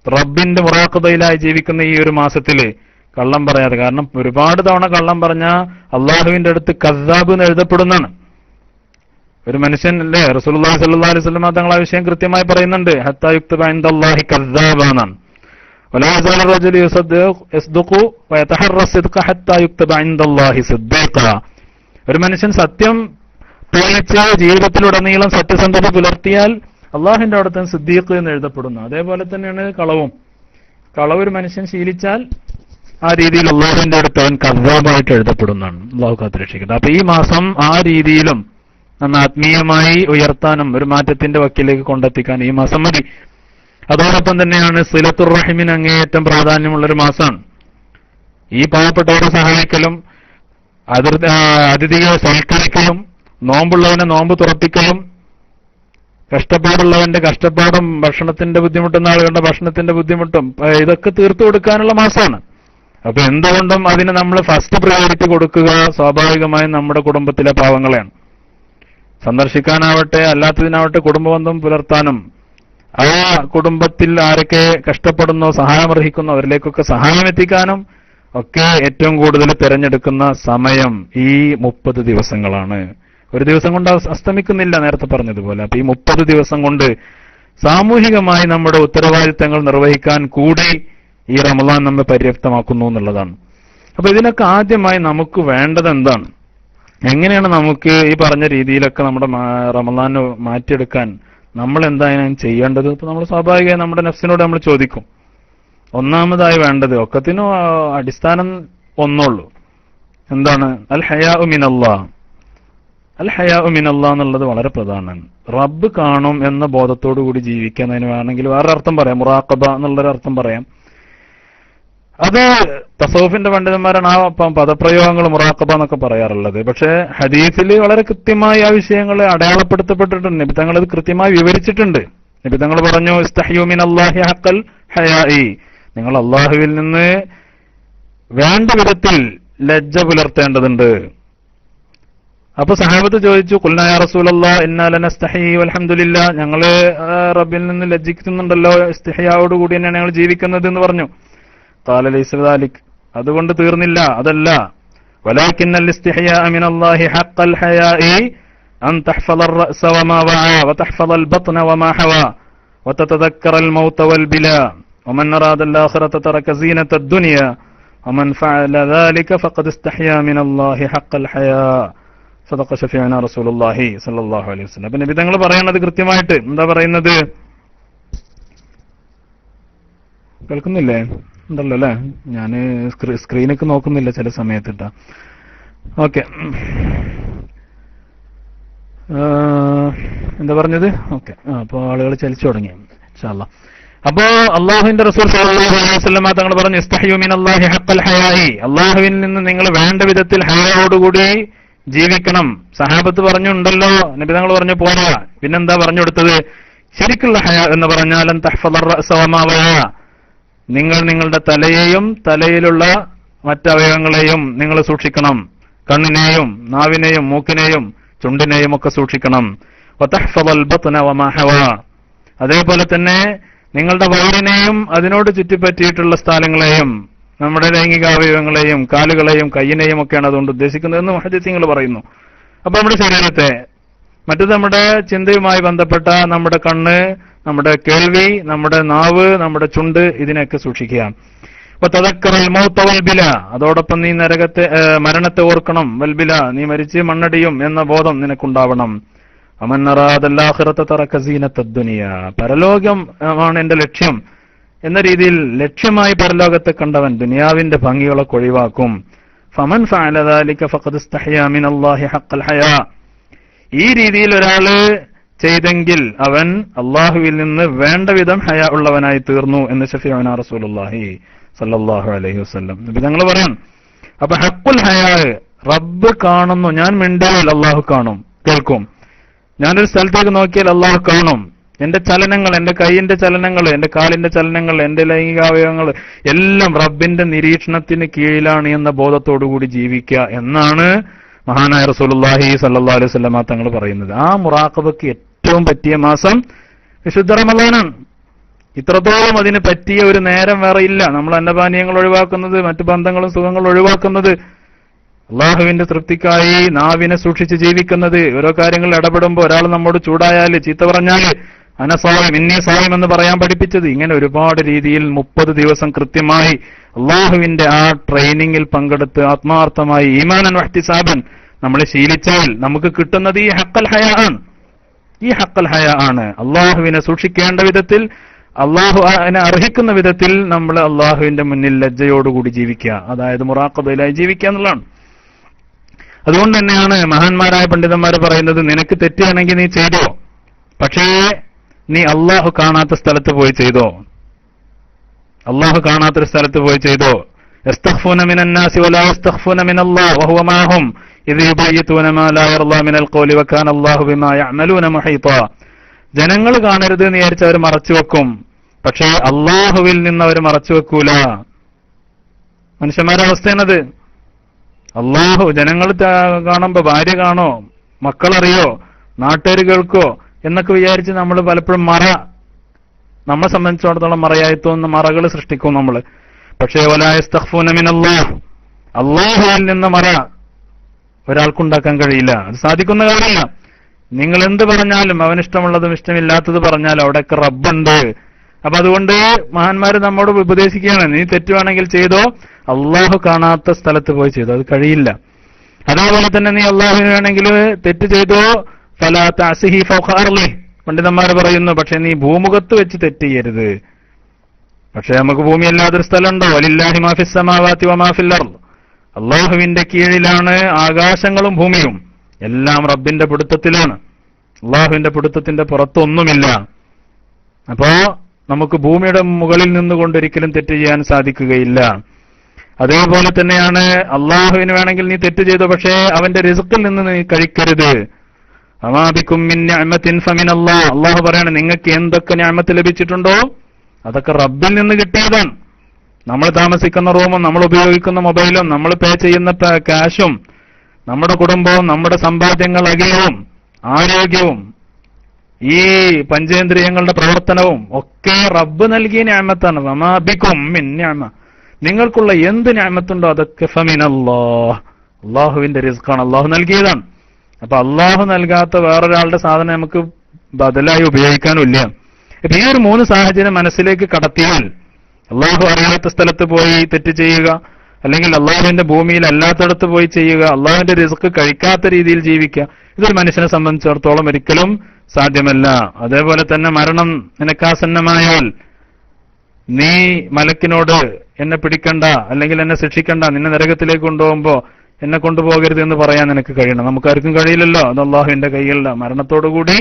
റബ്ബിന്റെ മുറാഖബയിലായി ജീവിക്കുന്ന ഈ ഒരു മാസത്തില് കള്ളം പറയാതെ. കാരണം ഒരുപാട് തവണ കള്ളം പറഞ്ഞ അള്ളാഹുവിന്റെ അടുത്ത് കസ്സാബ് എന്ന് എഴുതപ്പെടുന്നതാണ്. ഒരു മനുഷ്യൻ അല്ലേ, റസൂലുള്ളാഹി സ്വല്ലല്ലാഹു അലൈഹി വസല്ലം തങ്ങൾ ആ വിഷയം കൃത്യമായി പറയുന്നുണ്ട്, ഹത്താ യുക്തബ ഇൻദല്ലാഹി കസ്സാബ എന്നാണ്. വലാ യസാലു റജുലു യസ്ദഖു വയതഹറ സിദ്ഖ ഹത്താ യുക്തബ ഇൻദല്ലാഹി സിദ്ദീഖ. ഒരു മനുഷ്യൻ സത്യം പാലിച്ച് ജീവിതത്തിലുടനീളം സത്യസന്ധത പുലർത്തിയാൽ അള്ളാഹുവിന്റെ അടുത്ത് സിദ്ദീഖ് എന്ന് എഴുതപ്പെടുന്നു. അതേപോലെ തന്നെയാണ് കളവും. കളവ് ഒരു മനുഷ്യൻ ശീലിച്ചാൽ ആ രീതിയിൽ അള്ളാഹുവിന്റെ അടുത്ത് അവൻ കസ്സാബായിട്ട് എഴുതപ്പെടുന്നതാണ്. അള്ളാഹു കാത്തുരക്ഷിക്കട്ടെ. അപ്പൊ ഈ മാസം ആ രീതിയിലും നമ്മെ ആത്മീയമായി ഉയർത്താനും ഒരു മാറ്റത്തിന്റെ വക്കിലേക്ക് കൊണ്ടെത്തിക്കാൻ ഈ മാസം മതി. അതോടൊപ്പം തന്നെയാണ് സിലത്തുർ റഹിമിന് അങ്ങേയറ്റം പ്രാധാന്യമുള്ളൊരു മാസമാണ്. ഈ പാവപ്പെട്ടവരെ സഹായിക്കലും അതിഥിയെ സൽക്കരിക്കലും നോമ്പുള്ളവനെ നോമ്പ് തുറപ്പിക്കലും കഷ്ടപ്പാടുള്ളവന്റെ കഷ്ടപ്പാടും ഭക്ഷണത്തിന്റെ ബുദ്ധിമുട്ടുന്ന ആളുകളുടെ ഭക്ഷണത്തിന്റെ ബുദ്ധിമുട്ടും ഇതൊക്കെ തീർത്തു കൊടുക്കാനുള്ള മാസമാണ്. അപ്പൊ എന്തുകൊണ്ടും അതിന് നമ്മൾ ഫസ്റ്റ് പ്രയോറിറ്റി കൊടുക്കുക സ്വാഭാവികമായും നമ്മുടെ കുടുംബത്തിലെ പാവങ്ങളെയാണ്. സന്ദർശിക്കാനാവട്ടെ അല്ലാത്തതിനാവട്ടെ കുടുംബബന്ധം പുലർത്താനും ആ കുടുംബത്തിൽ ആരൊക്കെ കഷ്ടപ്പെടുന്നോ സഹായമർഹിക്കുന്നോ അവരിലേക്കൊക്കെ സഹായം എത്തിക്കാനും ഒക്കെ ഏറ്റവും കൂടുതൽ തിരഞ്ഞെടുക്കുന്ന സമയം ഈ 30 ദിവസങ്ങളാണ്. ഒരു ദിവസം കൊണ്ട് അസ്തമിക്കുന്നില്ല, നേരത്തെ പറഞ്ഞതുപോലെ. അപ്പൊ ഈ 30 ദിവസം കൊണ്ട് സാമൂഹികമായി നമ്മുടെ ഉത്തരവാദിത്തങ്ങൾ നിർവഹിക്കാൻ കൂടി ഈ റമളാൻ നമ്മെ പര്യാപ്തമാക്കുന്നു എന്നുള്ളതാണ്. അപ്പൊ ഇതിനൊക്കെ ആദ്യമായി നമുക്ക് വേണ്ടത് എന്താണ്? എങ്ങനെയാണ് നമുക്ക് ഈ പറഞ്ഞ രീതിയിലൊക്കെ നമ്മുടെ റമളാൻ മാറ്റിയെടുക്കാൻ നമ്മൾ എന്തായാലും ചെയ്യേണ്ടത്? ഇപ്പൊ നമ്മൾ സ്വാഭാവികമായി നമ്മുടെ നഫ്സിനോട് നമ്മൾ ചോദിക്കും. ഒന്നാമതായി വേണ്ടത്, ഒക്കത്തിനും അടിസ്ഥാനം ഒന്നുള്ളൂ. എന്താണ്? അൽ ഹയാഉ മിനല്ലാഹ്. അൽ ഹയാഉ മിനല്ലാഹ് എന്നുള്ളത് വളരെ പ്രധാനമാണ്. റബ്ബ് കാണും എന്ന ബോധത്തോടു കൂടി ജീവിക്കുന്നതിന് വേണമെങ്കിൽ വേറൊരു അർത്ഥം പറയാം, മുറാഖബ എന്നുള്ളൊരു അർത്ഥം പറയാം. അത് തസൗഫിന്റെ പണ്ഡിതന്മാരാണ് ആ പദപ്രയോഗങ്ങൾ മുറാഖബ എന്നൊക്കെ പറയാറുള്ളത്. പക്ഷെ ഹദീസിൽ വളരെ കൃത്യമായി ആ വിഷയങ്ങളെ അടയാളപ്പെടുത്തപ്പെട്ടിട്ടുണ്ട്. നബി തങ്ങൾ അത് കൃത്യമായി വിവരിച്ചിട്ടുണ്ട്. നബി തങ്ങൾ പറഞ്ഞു, ഇസ്തഹ്യൂ മിനല്ലാഹി ഹഖൽ ഹയാഇ, നിങ്ങൾ അള്ളാഹുവിൽ നിന്ന് വേണ്ട വിധത്തിൽ ലജ്ജ പുലർത്തേണ്ടതുണ്ട്. അപ്പൊ സഹാബത്ത് ചോദിച്ചു, ഖുൽനാ യാ റസൂലല്ലാഹ് ഇന്നാ ലനസ്തഹി വൽഹംദുലില്ലാ, ഞങ്ങള് റബ്ബിൽ നിന്ന് ലജ്ജിക്കുന്നുണ്ടല്ലോ, ഇസ്തിഹ്യായോടുകൂടി തന്നെയാണ് ഞങ്ങൾ ജീവിക്കുന്നത് എന്ന് പറഞ്ഞു. ഖാല ലൈസ ദാലിക്, അതുകൊണ്ട് തീർന്നില്ല, അതല്ല. വലാകിന്നൽ ഇസ്തിഹ്യാഅ മിനല്ലാഹി ഹഖൽ ഹയാഇ അൻ തഹ്ഫളർ റഅസ വമാ വഅ വതഹ്ഫളൽ ബത്ന വമാ ഹവാ വതതദക്കറൽ മൗത വൽ ബിലാ വമൻ അറാദൽ ആഖിറത തറക സീനത്തദ് ദുനിയ വമൻ ഫഅല ദാലിക ഫഖദ് ഇസ്തഹ്യാ മിനല്ലാഹി ഹഖൽ ഹയാ സദഖ ശഫീഉനാ റസൂലുള്ളാഹി സ്വല്ലല്ലാഹു അലൈഹി വസല്ലം. അപ്പോൾ നബി തങ്ങൾ പറയുന്നത് കൃത്യമായിട്ട് എന്താ പറയുന്നത്? കേൾക്കുന്നില്ലേ? ഉണ്ടല്ലോ അല്ലേ? ഞാൻ സ്ക്രീനൊക്കെ നോക്കുന്നില്ല ചില സമയത്തിട്ടാ. ഓക്കെ, എന്താ പറഞ്ഞത്? ഓക്കെ, അപ്പൊ ആളുകൾ ചലിച്ചു തുടങ്ങി ഇൻഷാ അല്ലാഹ്. അപ്പോ അള്ളാഹുവിന്റെ റസൂൽ സ്വല്ലല്ലാഹു അലൈഹി വസല്ലം തങ്ങൾ പറഞ്ഞു, ഇസ്തഹ്യൂ മിനല്ലാഹി ഹഖൽ ഹയാഇ, അള്ളാഹുവിൽ നിന്ന് നിങ്ങൾ വേണ്ട വിധത്തിൽ ഹയായോടുകൂടി ജീവിക്കണം. സഹാബത്ത് പറഞ്ഞുണ്ടല്ലോ, നബി തങ്ങൾ പറഞ്ഞു പോരാ, പിന്നെന്താ പറഞ്ഞു കൊടുത്തത്? ശരിക്കുള്ള ഹയാ എന്ന് പറഞ്ഞാൽ അൻ തഹ്ഫളർ റഅസ വമാ വഅ, നിങ്ങൾ നിങ്ങളുടെ തലയെയും തലയിലുള്ള മറ്റവയവങ്ങളെയും നിങ്ങൾ സൂക്ഷിക്കണം. കണ്ണിനെയും നാവിനെയും മൂക്കിനെയും ചുണ്ടിനെയും ഒക്കെ സൂക്ഷിക്കണം. വതഹ്ഫളൽ ബത്ന വമാ ഹവാ, അതേപോലെ തന്നെ നിങ്ങളുടെ വയറിനെയും അതിനോട് ചുറ്റിപ്പറ്റിയിട്ടുള്ള സ്ഥലങ്ങളെയും നമ്മുടെ ലൈംഗികാവയവങ്ങളെയും കാലുകളെയും കയ്യിനെയും ഒക്കെയാണ് അതുകൊണ്ട് ഉദ്ദേശിക്കുന്നതെന്ന് മുഹദ്ദിസീങ്ങൾ പറയുന്നു. അപ്പൊ നമ്മുടെ ശരീരത്തെ, മറ്റു നമ്മുടെ ചിന്തയുമായി ബന്ധപ്പെട്ട നമ്മുടെ കണ്ണ്, നമ്മുടെ കേൾവി, നമ്മുടെ നാവ്, നമ്മുടെ ചുണ്ട്, ഇതിനെയൊക്കെ സൂക്ഷിക്കുക. അപ്പൊ തദക്കറൽ മൗത വൽ ബില, അതോടൊപ്പം നീ മരണത്തെ ഓർക്കണം. വൽബില, നീ മരിച്ച് മണ്ണടിയും എന്ന ബോധം നിനക്കുണ്ടാവണം. വമൻ അറാദൽ ആഖിറത തറക സീനത്തദ് ദുനിയ, പരലോകം ആണ് എന്റെ ലക്ഷ്യം എന്ന രീതിയിൽ ലക്ഷ്യമായി പരലോകത്തെ കണ്ടവൻ ദുനിയാവിന്റെ ഭംഗികളൊക്കെ ഒഴിവാക്കും. ഫമൻ ഫഅല ദാലിക ഫഖദ് ഇസ്തഹ്യാ മിനല്ലാഹി ഹഖൽ ഹയാ, ഈ രീതിയിൽ ഒരാള് ചെയ്തെങ്കിൽ അവൻ അള്ളാഹുവിൽ നിന്ന് വേണ്ട വിധം ഹയാ ഉള്ളവനായി തീർന്നു എന്ന് ശഫീഉനാ റസൂലുള്ളാഹി സ്വല്ലല്ലാഹു അലൈഹി വസല്ലം. ഞങ്ങൾ പറയാം, അപ്പൊ ഹഖുൽ ഹയാ, റബ്ബ് കാണുന്നു. ഞാൻ മിണ്ടാൽ അള്ളാഹു കാണും, കേൾക്കും. ഞാനൊരു സ്ഥലത്തേക്ക് നോക്കിയാൽ അള്ളാഹു കാണും. എന്റെ ചലനങ്ങൾ, എന്റെ കൈയിന്റെ ചലനങ്ങൾ, എന്റെ കാലിന്റെ ചലനങ്ങൾ, എന്റെ ലൈംഗികാവയവങ്ങൾ എല്ലാം റബ്ബിന്റെ നിരീക്ഷണത്തിന് കീഴിലാണ് എന്ന ബോധത്തോടുകൂടി ജീവിക്കുക എന്നാണ് മഹാനായ റസൂലുള്ളാഹി സ്വല്ലല്ലാഹു അലൈഹി വസല്ലം തങ്ങൾ പറയുന്നത്. ആ മുറാഖബയ്ക്ക് ഏറ്റവും പറ്റിയ മാസം വിശുദ്ധ റമളാനാണ്. ഇത്രത്തോളം അതിന് പറ്റിയ ഒരു നേരം വേറെ ഇല്ല. നമ്മൾ അന്നപാനീയങ്ങൾ ഒഴിവാക്കുന്നത്, മറ്റു ബന്ധങ്ങളും സുഖങ്ങളും ഒഴിവാക്കുന്നത്, അള്ളാഹുവിന്റെ തൃപ്തിക്കായി നാവിനെ സൂക്ഷിച്ച് ജീവിക്കുന്നത്, ഓരോ കാര്യങ്ങളിൽ ഇടപെടുമ്പോൾ ഒരാൾ നമ്മോട് ചൂടായാല്, ചീത്ത പറഞ്ഞാല് അനസായം ഇന്നീ സായം എന്ന് പറയാൻ പഠിപ്പിച്ചത്, ഇങ്ങനെ ഒരുപാട് രീതിയിൽ 30 ദിവസം കൃത്യമായി അള്ളാഹുവിന്റെ ആ ട്രെയിനിങ്ങിൽ പങ്കെടുത്ത് ആത്മാർത്ഥമായി ഈമാനൻ വഹ്തിസാബൻ നമ്മൾ ശീലിച്ചാൽ നമുക്ക് കിട്ടുന്നത് ഈ ഹഖൽ ഹയ ആണ്. ഈ ഹഖൽ ഹയ ആണ്. അള്ളാഹുവിനെ സൂക്ഷിക്കേണ്ട വിധത്തിൽ, അള്ളാഹു അതിനെ അർഹിക്കുന്ന വിധത്തിൽ നമ്മൾ അള്ളാഹുവിന്റെ മുന്നിൽ ലജ്ജയോടുകൂടി ജീവിക്കുക, അതായത് മുറാഖബയിലായി ജീവിക്കുക എന്നുള്ളതാണ്. അതുകൊണ്ട് തന്നെയാണ് മഹാന്മാരായ പണ്ഡിതന്മാർ പറയുന്നത്, നിനക്ക് തെറ്റുകയാണെങ്കിൽ നീ ചെയ്തോ, പക്ഷേ നീ അള്ളാഹു കാണാത്ത സ്ഥലത്ത് പോയി ചെയ്തോ. അള്ളാഹു കാണാത്തൊരു സ്ഥലത്ത് പോയി ചെയ്തോ. യസ്തഖ്ഫൂന മിനന്നാസി വലാ യസ്തഖ്ഫൂന മിനല്ലാഹ് വഹുവ മാഅഹും ഇദ് യുബയ്യിതൂന മാ ലാ യർളാ മിനൽ ഖൗലി വകാന അല്ലാഹു ബിമാ യഅമലൂന മുഹീതാ. ജനങ്ങൾ കാണരുത് എന്ന് വിചാരിച്ച് അവർ മറച്ചു വെക്കും, പക്ഷേ അള്ളാഹുവിൽ നിന്ന് അവർ മറച്ചു വെക്കൂല. മനുഷ്യന്മാരുടെ അവസ്ഥയാണത്. അള്ളാഹു ജനങ്ങൾ കാണുമ്പോ ഭാര്യ കാണോ, മക്കളറിയോ, നാട്ടുകാർ കേൾക്കോ എന്നൊക്കെ വിചാരിച്ച് നമ്മൾ പലപ്പോഴും നമ്മെ സംബന്ധിച്ചിടത്തോളം മറയായി തോന്നുന്ന മറകൾ സൃഷ്ടിക്കും നമ്മൾ. പക്ഷേ വലാ യസ്തഖ്ഫൂന മിനല്ലാഹ്, അള്ളാഹുവിൽ നിന്ന് മറ ഒരാൾക്കുണ്ടാക്കാൻ കഴിയില്ല. അത് സാധിക്കുന്ന കാര്യമില്ല. നിങ്ങൾ എന്ത് പറഞ്ഞാലും, അവനിഷ്ടമുള്ളതും ഇഷ്ടമില്ലാത്തത് പറഞ്ഞാലും അവിടെയൊക്കെ റബ്ബുണ്ട്. അപ്പൊ അതുകൊണ്ട് മഹാന്മാര് നമ്മോട് ഉപദേശിക്കുകയാണ്, നീ തെറ്റുവാണെങ്കിൽ ചെയ്തോ, അള്ളാഹു കാണാത്ത സ്ഥലത്ത് പോയി ചെയ്തോ. അത് കഴിയില്ല. അതേപോലെ തന്നെ നീ അള്ളാഹുവിന് വേണമെങ്കിൽ തെറ്റ് ചെയ്തോ, ഫലാ തഅസിഹി ഫൗഖ അർളി, പണ്ഡിതന്മാർ പറയുന്നു, പക്ഷെ നീ ഭൂമുഖത്ത് വെച്ച് തെറ്റ് ചെയ്യരുത്. പക്ഷെ നമുക്ക് ഭൂമി അല്ലാതൊരു സ്ഥലമുണ്ടോ? വലില്ലാഹി മാ ഫിസ് സമാവാതി വമാ ഫിൽ അർള്, അള്ളാഹുവിന്റെ കീഴിലാണ് ആകാശങ്ങളും ഭൂമിയും, എല്ലാം റബ്ബിന്റെ പിടുത്തത്തിലാണ്. അള്ളാഹുവിന്റെ പിടുത്തത്തിന്റെ പുറത്തൊന്നുമില്ല. അപ്പോ നമുക്ക് ഭൂമിയുടെ മുകളിൽ നിന്നുകൊണ്ടൊരിക്കലും തെറ്റ് ചെയ്യാൻ സാധിക്കുകയില്ല. അതേപോലെ തന്നെയാണ് അള്ളാഹുവിന് വേണമെങ്കിൽ നീ തെറ്റ് ചെയ്തു, പക്ഷേ അവന്റെ റിസ്ക്കിൽ നിന്ന് നീ കഴിക്കരുത്. വമാ ബികും മിൻ നിഅമത്തിൻ ഫമിനല്ലാഹ്, അള്ളാഹു പറയാണ്, നിങ്ങൾക്ക് എന്തൊക്കെ നിഅമത്ത് ലഭിച്ചിട്ടുണ്ടോ അതൊക്കെ റബ്ബിൽ നിന്ന് കിട്ടിയതാണ്. നമ്മൾ താമസിക്കുന്ന റൂമും, നമ്മൾ ഉപയോഗിക്കുന്ന മൊബൈലും, നമ്മൾ പേ ചെയ്യുന്ന ക്യാഷും, നമ്മുടെ കുടുംബവും, നമ്മുടെ സമ്പാദ്യങ്ങൾ അഖിലവും, ആരോഗ്യവും, ഈ പഞ്ചേന്ദ്രിയങ്ങളുടെ പ്രവർത്തനവും ഒക്കെ റബ്ബ് നൽകിയ നിഅമത്താണ്. വമാ ബികും മിൻ നിഅമ, നിങ്ങൾക്കുള്ള എന്ത് നിഅമത്തുണ്ടോ അതൊക്കെ ഫമിനല്ലാഹ്, അള്ളാഹുവിന്റെ റിസ്ക്കാണ്, അള്ളാഹു നൽകിയതാണ്. അപ്പൊ അള്ളാഹു നൽകാത്ത വേറൊരാളുടെ സാധനം നമുക്ക് ബദലായി ഉപയോഗിക്കാനുമില്ല. ഇപ്പൊ ഈ ഒരു 3 സാഹചര്യം മനസ്സിലേക്ക് കടത്തിയാൽ, അള്ളാഹു അറിയാത്ത സ്ഥലത്ത് പോയി തെറ്റ് ചെയ്യുക, അല്ലെങ്കിൽ അള്ളാഹുവിന്റെ ഭൂമിയിൽ അല്ലാത്തടത്ത് പോയി ചെയ്യുക, അള്ളാഹുവിന്റെ റിസ്ക് കഴിക്കാത്ത രീതിയിൽ ജീവിക്കുക, ഇതൊരു മനുഷ്യനെ സംബന്ധിച്ചിടത്തോളം ഒരിക്കലും സാധ്യമല്ല. അതേപോലെ തന്നെ മരണം നിനക്കാസന്നമായാൽ നീ മലക്കിനോട് എന്നെ പിടിക്കണ്ട, അല്ലെങ്കിൽ എന്നെ ശിക്ഷിക്കണ്ട, നിന്നെ നരകത്തിലേക്ക് കൊണ്ടുപോകുമ്പോ എന്നെ കൊണ്ടുപോകരുത് എന്ന് പറയാൻ നിനക്ക് കഴിയണം. നമുക്കാർക്കും കഴിയില്ലല്ലോ, അത് അള്ളാഹുവിന്റെ കൈയിലല്ല. മരണത്തോടുകൂടി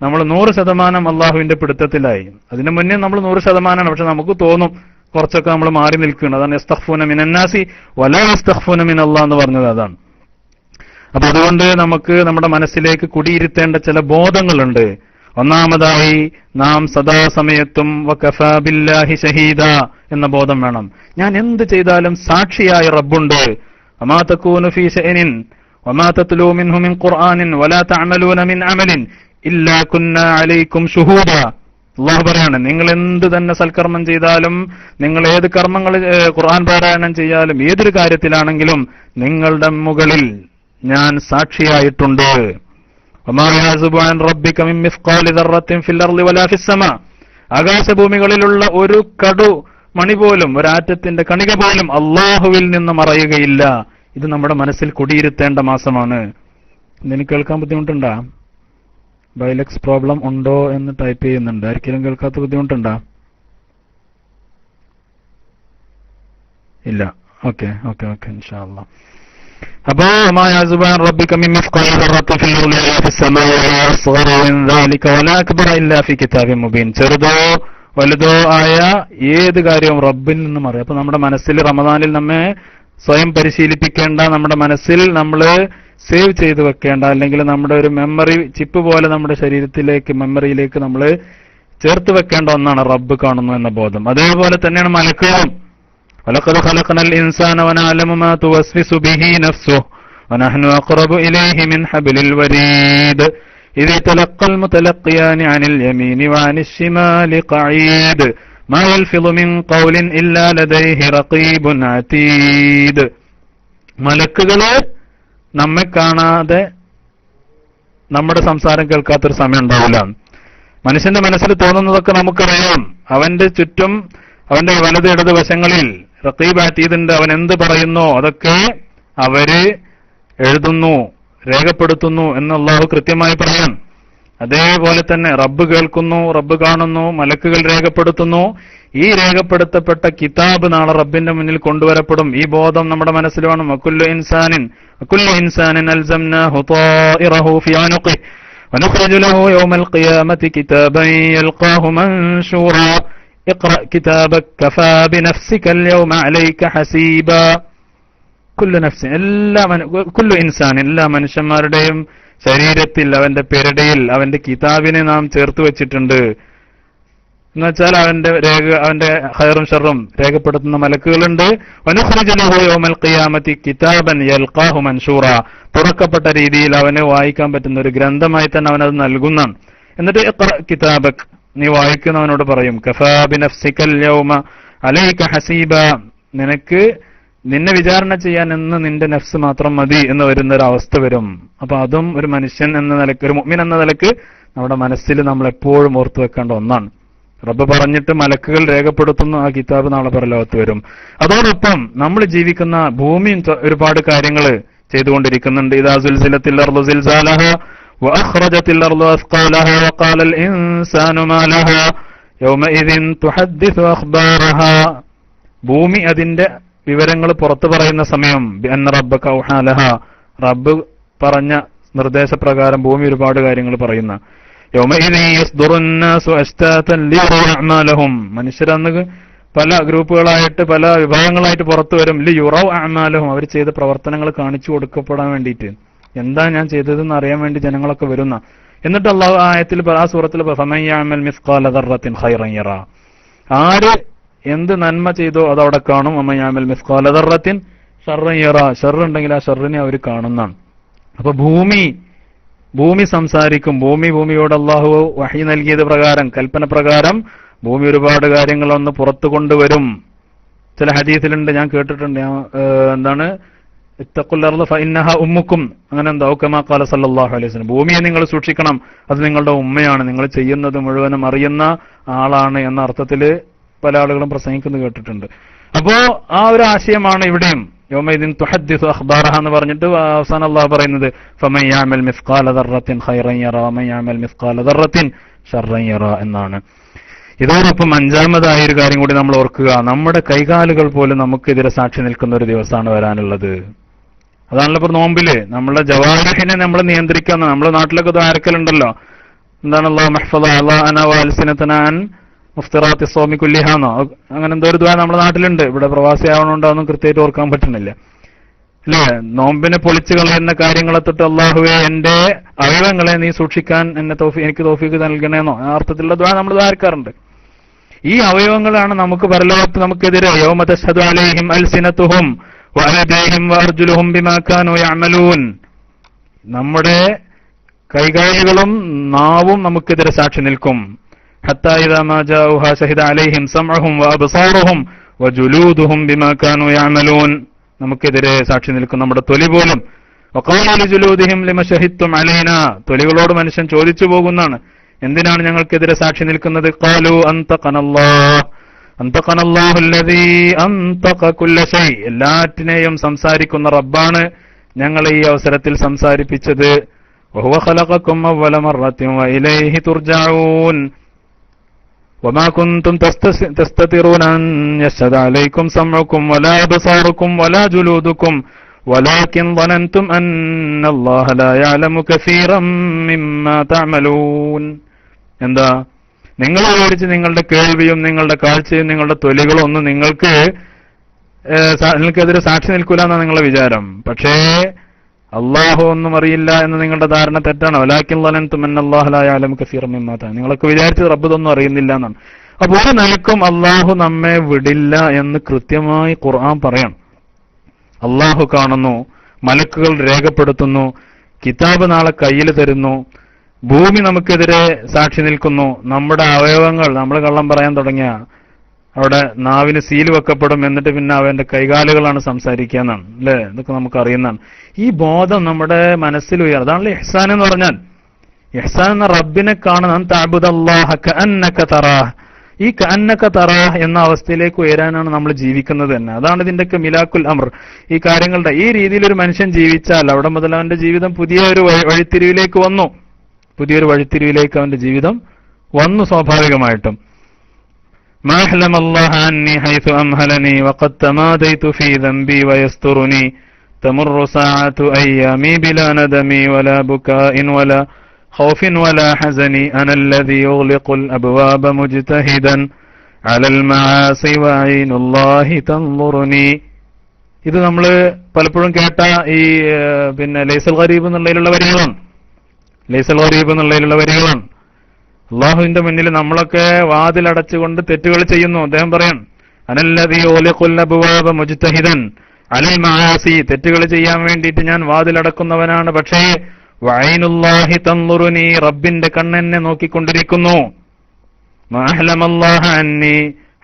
നമ്മൾ 100% അള്ളാഹുവിന്റെ പിടുത്തത്തിലായി. അതിന് മുന്നേ നമ്മൾ 100%, പക്ഷെ നമുക്ക് തോന്നും കുറച്ചൊക്കെ നമ്മൾ മാറി നിൽക്കുകയാണ്. അതാണ് യസ്തഖ്ഫൂന മിനന്നാസി വലാ യസ്തഖ്ഫൂന മിനല്ലാഹ് എന്ന് പറഞ്ഞത് അതാണ്. അപ്പൊ അതുകൊണ്ട് നമുക്ക് നമ്മുടെ മനസ്സിലേക്ക് കുടിയിരുത്തേണ്ട ചില ബോധങ്ങളുണ്ട്. ഒന്നാമതായി നാം സദാസമയത്തും വകഫാ ബില്ലാഹി ഷഹീദ എന്ന ബോധം വേണം. ഞാൻ എന്ത് ചെയ്താലും സാക്ഷിയായ റബ്ബുണ്ട്. വമാ തകൂനു ഫീ ശഅനിൻ വമാ തത്ലൂ മിൻഹു മിൻ ഖുർആനിൻ വലാ തഅമലൂന മിൻ അമലിൻ ഇല്ലാ കുന്നാ അലൈക്കും ഷുഹൂദ. അല്ലാഹു പറയാണ്, നിങ്ങൾ എന്ത് തന്നെ സൽക്കർമ്മം ചെയ്താലും, നിങ്ങൾ ഏത് കർമ്മങ്ങൾ ഖുർആൻ പാരായണം ചെയ്യാലും, ഏതൊരു കാര്യത്തിലാണെങ്കിലും നിങ്ങളുടെ മുകളിൽ ഞാൻ സാക്ഷിയായിട്ടുണ്ട്. വമാ യഅ്സുബു അൻ റബ്ബിക മിൻ മിസ്ഖാലി ദർറത്തിൻ ഫിൽ അർളി വലാ ഫിസ് സമാ, ആകാശഭൂമികളിലുള്ള ഒരു കടു മണി പോലും, ഒരാറ്റത്തിന്റെ കണിക പോലും അള്ളാഹുവിൽ നിന്ന് മറയുകയില്ല. ഇത് നമ്മുടെ മനസ്സിൽ കുടിയിരുത്തേണ്ട മാസമാണ്. ഇതിന് കേൾക്കാൻ ബുദ്ധിമുട്ടുണ്ടാ? ബൈലക്സ് പ്രോബ്ലം ഉണ്ടോ എന്ന് ടൈപ്പ് ചെയ്യുന്നുണ്ട്. ആർക്കെങ്കിലും കേൾക്കാത്ത ബുദ്ധിമുട്ടുണ്ടാ? ഇല്ല. ഓക്കെ ഇൻഷാ അല്ലാഹ്. അപ്പോ മാ യഅ്സുബു അൻ റബ്ബിക മിൻ മിസ്ഖാലി ദർറത്തിൻ ഫിൽ അർളി വലാ ഫിസ് സമാഇ വലാ അസ്ഗറു മിൻ ദാലിക വലാ അക്ബറ ഇല്ലാ ഫീ കിതാബിൻ മുബീൻ. ചെറുതോ വലുതോ ആയ ഏത് കാര്യവും റബ്ബിൽ നിന്നും അറിയാം. അപ്പൊ നമ്മുടെ മനസ്സിൽ റമദാനിൽ നമ്മെ സ്വയം പരിശീലിപ്പിക്കേണ്ട, നമ്മുടെ മനസ്സിൽ നമ്മൾ സേവ് ചെയ്ത് വെക്കേണ്ട, അല്ലെങ്കിൽ നമ്മുടെ ഒരു മെമ്മറി ചിപ്പ് പോലെ നമ്മുടെ ശരീരത്തിലേക്ക്, മെമ്മറിയിലേക്ക് നമ്മൾ ചേർത്ത് വെക്കേണ്ട ഒന്നാണ് റബ്ബ് കാണുന്നു എന്ന ബോധം. അതേപോലെ തന്നെയാണ് മലക്കുകളും. വലഖദ് ഖലഖനൽ ഇൻസാന വനഅലമു മാ തുവസ്വിസു ബിഹി നഫ്സുഹു വനഹ്നു അഖറബു ഇലൈഹി മിൻ ഹബ്ലിൽ വരീദ്. إذ يتلقى المتلقيان عن اليمين وعن الشمال قعيد ما يلفظ من قول إلا لديه رقيب عتيد. മലക്കുകള് നമ്മെ കാണാതെ നമ്മുടെ സംസാരം കേൾക്കാത്തൊരു സമയം ഉണ്ടാവില്ല. മനുഷ്യന്റെ മനസ്സിൽ തോന്നുന്നതൊക്കെ നമുക്കറിയാം. അവന്റെ ചുറ്റും അവന്റെ വലത് ഇടത് വശങ്ങളിൽ റഖീബ് അതീദുണ്ട്. അവൻ എന്ത് പറയുന്നോ അതൊക്കെ അവര് എഴുതുന്നു, രേഖപ്പെടുത്തുന്നു എന്ന് അല്ലാഹു കൃത്യമായി പറയാം. അതേപോലെ തന്നെ റബ്ബ് കേൾക്കുന്നു, റബ്ബ് കാണുന്നു, മലക്കുകൾ രേഖപ്പെടുത്തുന്നു. ഈ രേഖപ്പെടുത്തപ്പെട്ട കിതാബ് നാളെ റബ്ബിന്റെ മുന്നിൽ കൊണ്ടുവരപ്പെടും. ഈ ബോധം നമ്മുടെ മനസ്സിൽ വേണം. വകുല്ലു ഇൻസാനിൻ അൽസംനാഹു ത്വാഇറഹു ഫി ഉനുഖിഹി വനുഖ്രിജു ലഹു യൗമൽ ഖിയാമത്തി കിതാബൻ യൽഖാഹു മൻശൂറാ ഇഖ്റ കിതാബക കഫാ ബിനഫ്സിക അൽയൗമ അലൈക ഹസീബാ. കുല്ലു ഇൻസാൻ, എല്ലാ മനുഷ്യന്മാരുടെയും ശരീരത്തിൽ, അവന്റെ പെരടിയിൽ അവന്റെ കിതാബിനെ നാം ചേർത്ത് വെച്ചിട്ടുണ്ട്. എന്നുവെച്ചാൽ അവന്റെ ഖൈറും ഷർറും രേഖപ്പെടുത്തുന്ന മലക്കുകളുണ്ട്. വനുഖ്രിജു ലഹു യൗമൽ ഖിയാമത്തി കിതാബൻ യൽഖാഹു മൻശൂറാ, തുറക്കപ്പെട്ട രീതിയിൽ അവന് വായിക്കാൻ പറ്റുന്ന ഒരു ഗ്രന്ഥമായി തന്നെ അവനത് നൽകുന്നതാണ്. എന്നിട്ട് ഇഖ്റ കിതാബക്, നീ വായിക്കുന്നവനോട് പറയും കഫാ ബിനഫ്സികൽ യൗമ അലൈക ഹസീബ, നിന്നെ വിചാരണ ചെയ്യാൻ എന്ന് നിന്റെ നഫ്സ് മാത്രം മതി എന്ന് വരുന്നൊരു അവസ്ഥ വരും. അപ്പൊ അതും ഒരു മനുഷ്യൻ എന്ന നിലക്ക്, ഒരു മുഅ്മിൻ എന്ന നിലക്ക് നമ്മുടെ മനസ്സിൽ നമ്മൾ എപ്പോഴും ഓർത്തു വെക്കേണ്ട ഒന്നാണ്. റബ്ബ് പറഞ്ഞിട്ട് മലക്കുകൾ രേഖപ്പെടുത്തുന്നു, ആ കിതാബ് നാളെ പരലോകത്ത് വരും. അതോടൊപ്പം നമ്മൾ ജീവിക്കുന്ന ഭൂമിയും ഒരുപാട് കാര്യങ്ങൾ ചെയ്തുകൊണ്ടിരിക്കുന്നുണ്ട്. ഇദാ സുൽസിലത്തിൽ അർളു സിൽസാലഹാ വഅഖ്റജത്തിൽ അർളു അസ്ഖാലഹാ വഖാലൽ ഇൻസാനു മാ ലഹാ യൗമഇദിൻ തുഹദ്ദിസു അഖ്ബാറഹാ. ഭൂമി അതിന്റെ വിവരങ്ങൾ പുറത്തു പറയുന്ന സമയം, ബിഅന്ന റബ്ബക ഔഹാ ലഹാ, റബ്ബ് പറഞ്ഞ നിർദ്ദേശപ്രകാരം ഭൂമി ഒരുപാട് കാര്യങ്ങൾ പറയുന്ന. യൗമഇദിൻ യസ്ദുറുൻ നാസു അശ്താതൻ ലിയറൂ അഅമാലഹും, മനുഷ്യരന്ന് പല ഗ്രൂപ്പുകളായിട്ട് പല വിഭാഗങ്ങളായിട്ട് പുറത്തു വരും. ലിയറൂ അഅമാലഹും, അവർ ചെയ്ത പ്രവർത്തനങ്ങൾ കാണിച്ചു കൊടുക്കപ്പെടാൻ വേണ്ടിയിട്ട്, എന്താ ഞാൻ ചെയ്തതെന്ന് അറിയാൻ വേണ്ടി ജനങ്ങളൊക്കെ വരുന്ന. എന്നിട്ട് അല്ലാഹു ആയത്തിൽ ആ സൂറത്തിൽ ഫമൻ യഅമൽ മിസ്ഖാല ദർറത്തിൻ ഖൈറൻ യറാ, ആര് എന്ത് നന്മ ചെയ്തോ അതവിടെ കാണും. വമൻ യഅമൽ മിസ്ഖാല ദർറത്തിൻ ശർറൻ യറാ, ഷർറുണ്ടെങ്കിൽ ആ ഷർറിനെ അവർ കാണുന്നതാണ്. അപ്പൊ ഭൂമി സംസാരിക്കും. ഭൂമിയോട് അല്ലാഹു വഹി നൽകിയത് പ്രകാരം, കൽപ്പന പ്രകാരം ഭൂമി ഒരുപാട് കാര്യങ്ങളൊന്ന് പുറത്തു കൊണ്ടുവരും. ചില ഹദീസിലുണ്ട്, ഞാൻ കേട്ടിട്ടുണ്ട്, എന്താണ് ഇത്തഖുൽ അർള ഫഇന്നഹാ ഉമ്മുക്കും, അങ്ങനെ എന്താ കമാ ഖാല സല്ലല്ലാഹു അലൈഹി വസല്ലം, ഭൂമിയെ നിങ്ങൾ സൂക്ഷിക്കണം, അത് നിങ്ങളുടെ ഉമ്മയാണ്, നിങ്ങൾ ചെയ്യുന്നത് മുഴുവനും അറിയുന്ന ആളാണ് എന്ന അർത്ഥത്തിൽ പല ആളുകളും പ്രസംഗിക്കുന്നത് കേട്ടിട്ടുണ്ട്. അപ്പോ ആ ഒരു ആശയമാണ് ഇവിടെയും. യൗമഇദിൻ തുഹദ്ദിസു അഖ്ബാറഹ എന്ന് പറഞ്ഞിട്ട് അവസാനം അല്ലാഹു പറയുന്നത് ഫമൻ യഅമൽ മിസ്ഖാല ദർറത്തിൻ ഖൈറൻ യറാ വമൻ യഅമൽ മിസ്ഖാല ദർറത്തിൻ ശർറൻ യറാ എന്നാണ്. ഇതോടൊപ്പം അഞ്ചാമതായ ഒരു കാര്യം കൂടി നമ്മൾ ഓർക്കുക, നമ്മുടെ കൈകാലുകൾ പോലും നമുക്കെതിരെ സാക്ഷി നിൽക്കുന്ന ഒരു ദിവസമാണ് വരാനുള്ളത്. അതാണല്ലോ ഇപ്പോൾ നോമ്പില് നമ്മളുടെ ജവാരിഹിനെ നമ്മൾ നിയന്ത്രിക്കാൻ. നമ്മുടെ നാട്ടിലൊക്കെ ദ്വാരക്കലുണ്ടല്ലോ, എന്താണ് അല്ലാഹു മഹ്ഫദ അന വഅൽസിനതന അൻ മുഫ്തിറാത്തി സ്വാമി കുല്ലിഹാന്നോ, അങ്ങനെ എന്തോ ഒരു ദ്വാ നമ്മുടെ നാട്ടിലുണ്ട്. ഇവിടെ പ്രവാസി ആവണോണ്ടൊന്നും കൃത്യമായിട്ട് ഓർക്കാൻ പറ്റുന്നില്ല അല്ലേ. നോമ്പിനെ പൊളിച്ചു കളയുന്ന കാര്യങ്ങളെ തൊട്ട് അല്ലാഹുവേ എന്റെ അവയവങ്ങളെ നീ സൂക്ഷിക്കാൻ എനിക്ക് തൗഫീഖ് നൽകണേന്നോ ആ അർത്ഥത്തിലുള്ള ദ്വാ നമ്മൾ ദ്വാരക്കാറുണ്ട്. ഈ അവയവങ്ങളാണ് നമുക്ക് പരലോകത്ത് നമുക്കെതിരെ യൗമ തശ്ഹദു അലൈഹിം അൽസിനതുഹും വഅയ്ദീഹിം വഅർജുലുഹും ബിമാ കാനൂ യഅമലൂൻ. നമ്മുടെ കൈകാലുകളും നാവും നമുക്കെതിരെ സാക്ഷി നിൽക്കും. ഹത്താ ഇദാ മാ ജാഊഹാ ശഹിദ അലൈഹിം സമഉഹും വഅബ്സാറുഹും വജുലൂദുഹും ബിമാ കാനൂ യഅമലൂൻ. നമുക്കെതിരെ സാക്ഷി നിൽക്കും നമ്മുടെ തൊലി പോലും. വഖാല ലിജുലൂദിഹിം ലിമ ശഹിദ്തും അലൈനാ, തൊലികളോട് മനുഷ്യൻ ചോദിച്ചു പോകുന്നതാണ്, എന്തിനാണ് ഞങ്ങൾക്കെതിരെ സാക്ഷി നിൽക്കുന്നത്? ഖാലൂ അന്തഖനല്ലാഹു അല്ലദീ അന്തഖ കുല്ല ശൈ, എല്ലാറ്റിനെയും സംസാരിക്കുന്ന റബ്ബാണ് ഞങ്ങളെ ഈ അവസരത്തിൽ സംസാരിപ്പിച്ചത്. വഹുവ ഖലഖകും അവ്വല മർറത്തിൻ വഇലൈഹി തുർജഊൻ വമാ കുൻതും തസ്തതിറൂന അൻ യശ്ഹദ അലൈക്കും സമഉക്കും വലാ അബ്സാറുക്കും വലാ ജുലൂദുക്കും വലാകിൻ ظننتم അന്ന അല്ലാഹ ലാ യഅലമു കസീറൻ മിമ്മാ തഅമലൂൻ. എന്താ, നിങ്ങൾ വിചാരിച്ച് നിങ്ങളുടെ കേൾവിയും നിങ്ങളുടെ കാഴ്ചയും നിങ്ങളുടെ തൊലികളും ഒന്നും നിങ്ങൾക്കെതിരെ സാക്ഷി നിൽക്കൂല എന്നാണ് നിങ്ങളുടെ വിചാരം. പക്ഷേ അള്ളാഹു ഒന്നും അറിയില്ല എന്ന് നിങ്ങളുടെ ധാരണ തെറ്റാണ്. വലാകിൻ ظننتم അന്ന അല്ലാഹ ലാ യഅലമു കസീറൻ മിമ്മാ തഅമലൂൻ. നിങ്ങളൊക്കെ വിചാരിച്ചത് റബ്ബ് ഇതൊന്നും അറിയുന്നില്ല എന്നാണ്. അപ്പോൾ ഒരു നിലക്കും അള്ളാഹു നമ്മെ വിടില്ല എന്ന് കൃത്യമായി ഖുർആൻ പറയണം. അള്ളാഹു കാണുന്നു, മലക്കുകൾ രേഖപ്പെടുത്തുന്നു, കിതാബ് നാളെ കയ്യിൽ തരുന്നു. ഭൂമി നമുക്കെതിരെ സാക്ഷി നിൽക്കുന്നു. നമ്മുടെ അവയവങ്ങൾ, നമ്മൾ കള്ളം പറയാൻ തുടങ്ങിയ അവിടെ നാവിന് സീൽ വെക്കപ്പെടും. എന്നിട്ട് പിന്നെ അവന്റെ കൈകാലുകളാണ് സംസാരിക്കുക എന്നാണ്, അല്ലെ? ഇതൊക്കെ നമുക്ക് അറിയുന്നതാണ്. ഈ ബോധം നമ്മുടെ മനസ്സിൽ ഉയർ, അതാണല്ലോ ഇഹ്സാൻ എന്ന് പറഞ്ഞാൽ. ഇഹ്സാൻ എന്ന റബ്ബിനെ കാണുന്ന തഅബുദല്ലാഹ കഅന്നക തറാഹ്, ഈ കഅന്നക തറാഹ് എന്ന അവസ്ഥയിലേക്ക് ഉയരാനാണ് നമ്മൾ ജീവിക്കുന്നത് തന്നെ. അതാണ് ഇതിന്റെയൊക്കെ മിലാക്കുൽ അമർ. ഈ കാര്യങ്ങളുടെ ഈ രീതിയിൽ ഒരു മനുഷ്യൻ ജീവിച്ചാൽ അവിടെ മുതൽ അവന്റെ ജീവിതം പുതിയ ഒരു വഴിത്തിരിവിലേക്ക് വന്നു. പുതിയൊരു വഴിത്തിരിവിലേക്ക് അവന്റെ ജീവിതം വന്നു സ്വാഭാവികമായിട്ടും. മാ ഹലമല്ലാഹു അന്നി ഹൈതു അംഹലനി വഖദ് തമാദൈതു ഫീ ദംബി വയസ്തുറുനി തമുറു സഅതു അയ്യാമി ബിലാ നദമി വലാ ബുകാഇൻ വലാ ഖൗഫിൻ വലാ ഹസനി അനല്ലദീ യുഗ്ലിഖുൽ അബ്വാബ മുജ്തഹിദൻ അലൽ മആസി വഅയ്നുല്ലാഹി തൻളുറുനി. ഇത് നമ്മൾ പലപ്പോഴും കേട്ട ഈ ലൈസൽ ഗരീബ് എന്നുള്ളതിലുള്ള വരികളാണ്. ലൈസൽ ഗരീബ് എന്നുള്ളതിലുള്ള വരികളാണ്. അള്ളാഹുവിന്റെ മുന്നിൽ നമ്മളൊക്കെ വാതിലടച്ചുകൊണ്ട് തെറ്റുകൾ ചെയ്യുന്നു. അദ്ദേഹം പറയാൻ അനല്ലദീ യുഗ്ലിഖുൽ അബ്വാബ മുജ്തഹിദൻ അലൽ മആസി, തെറ്റുകൾ ചെയ്യാൻ വേണ്ടിയിട്ട് ഞാൻ വാതിലടക്കുന്നവനാണ്. പക്ഷേ വഅയ്നുല്ലാഹി തൻളുറുനി, റബ്ബിന്റെ കണ്ണെന്നെ നോക്കിക്കൊണ്ടിരിക്കുന്നു. മാ ഹലമല്ലാഹു അന്നി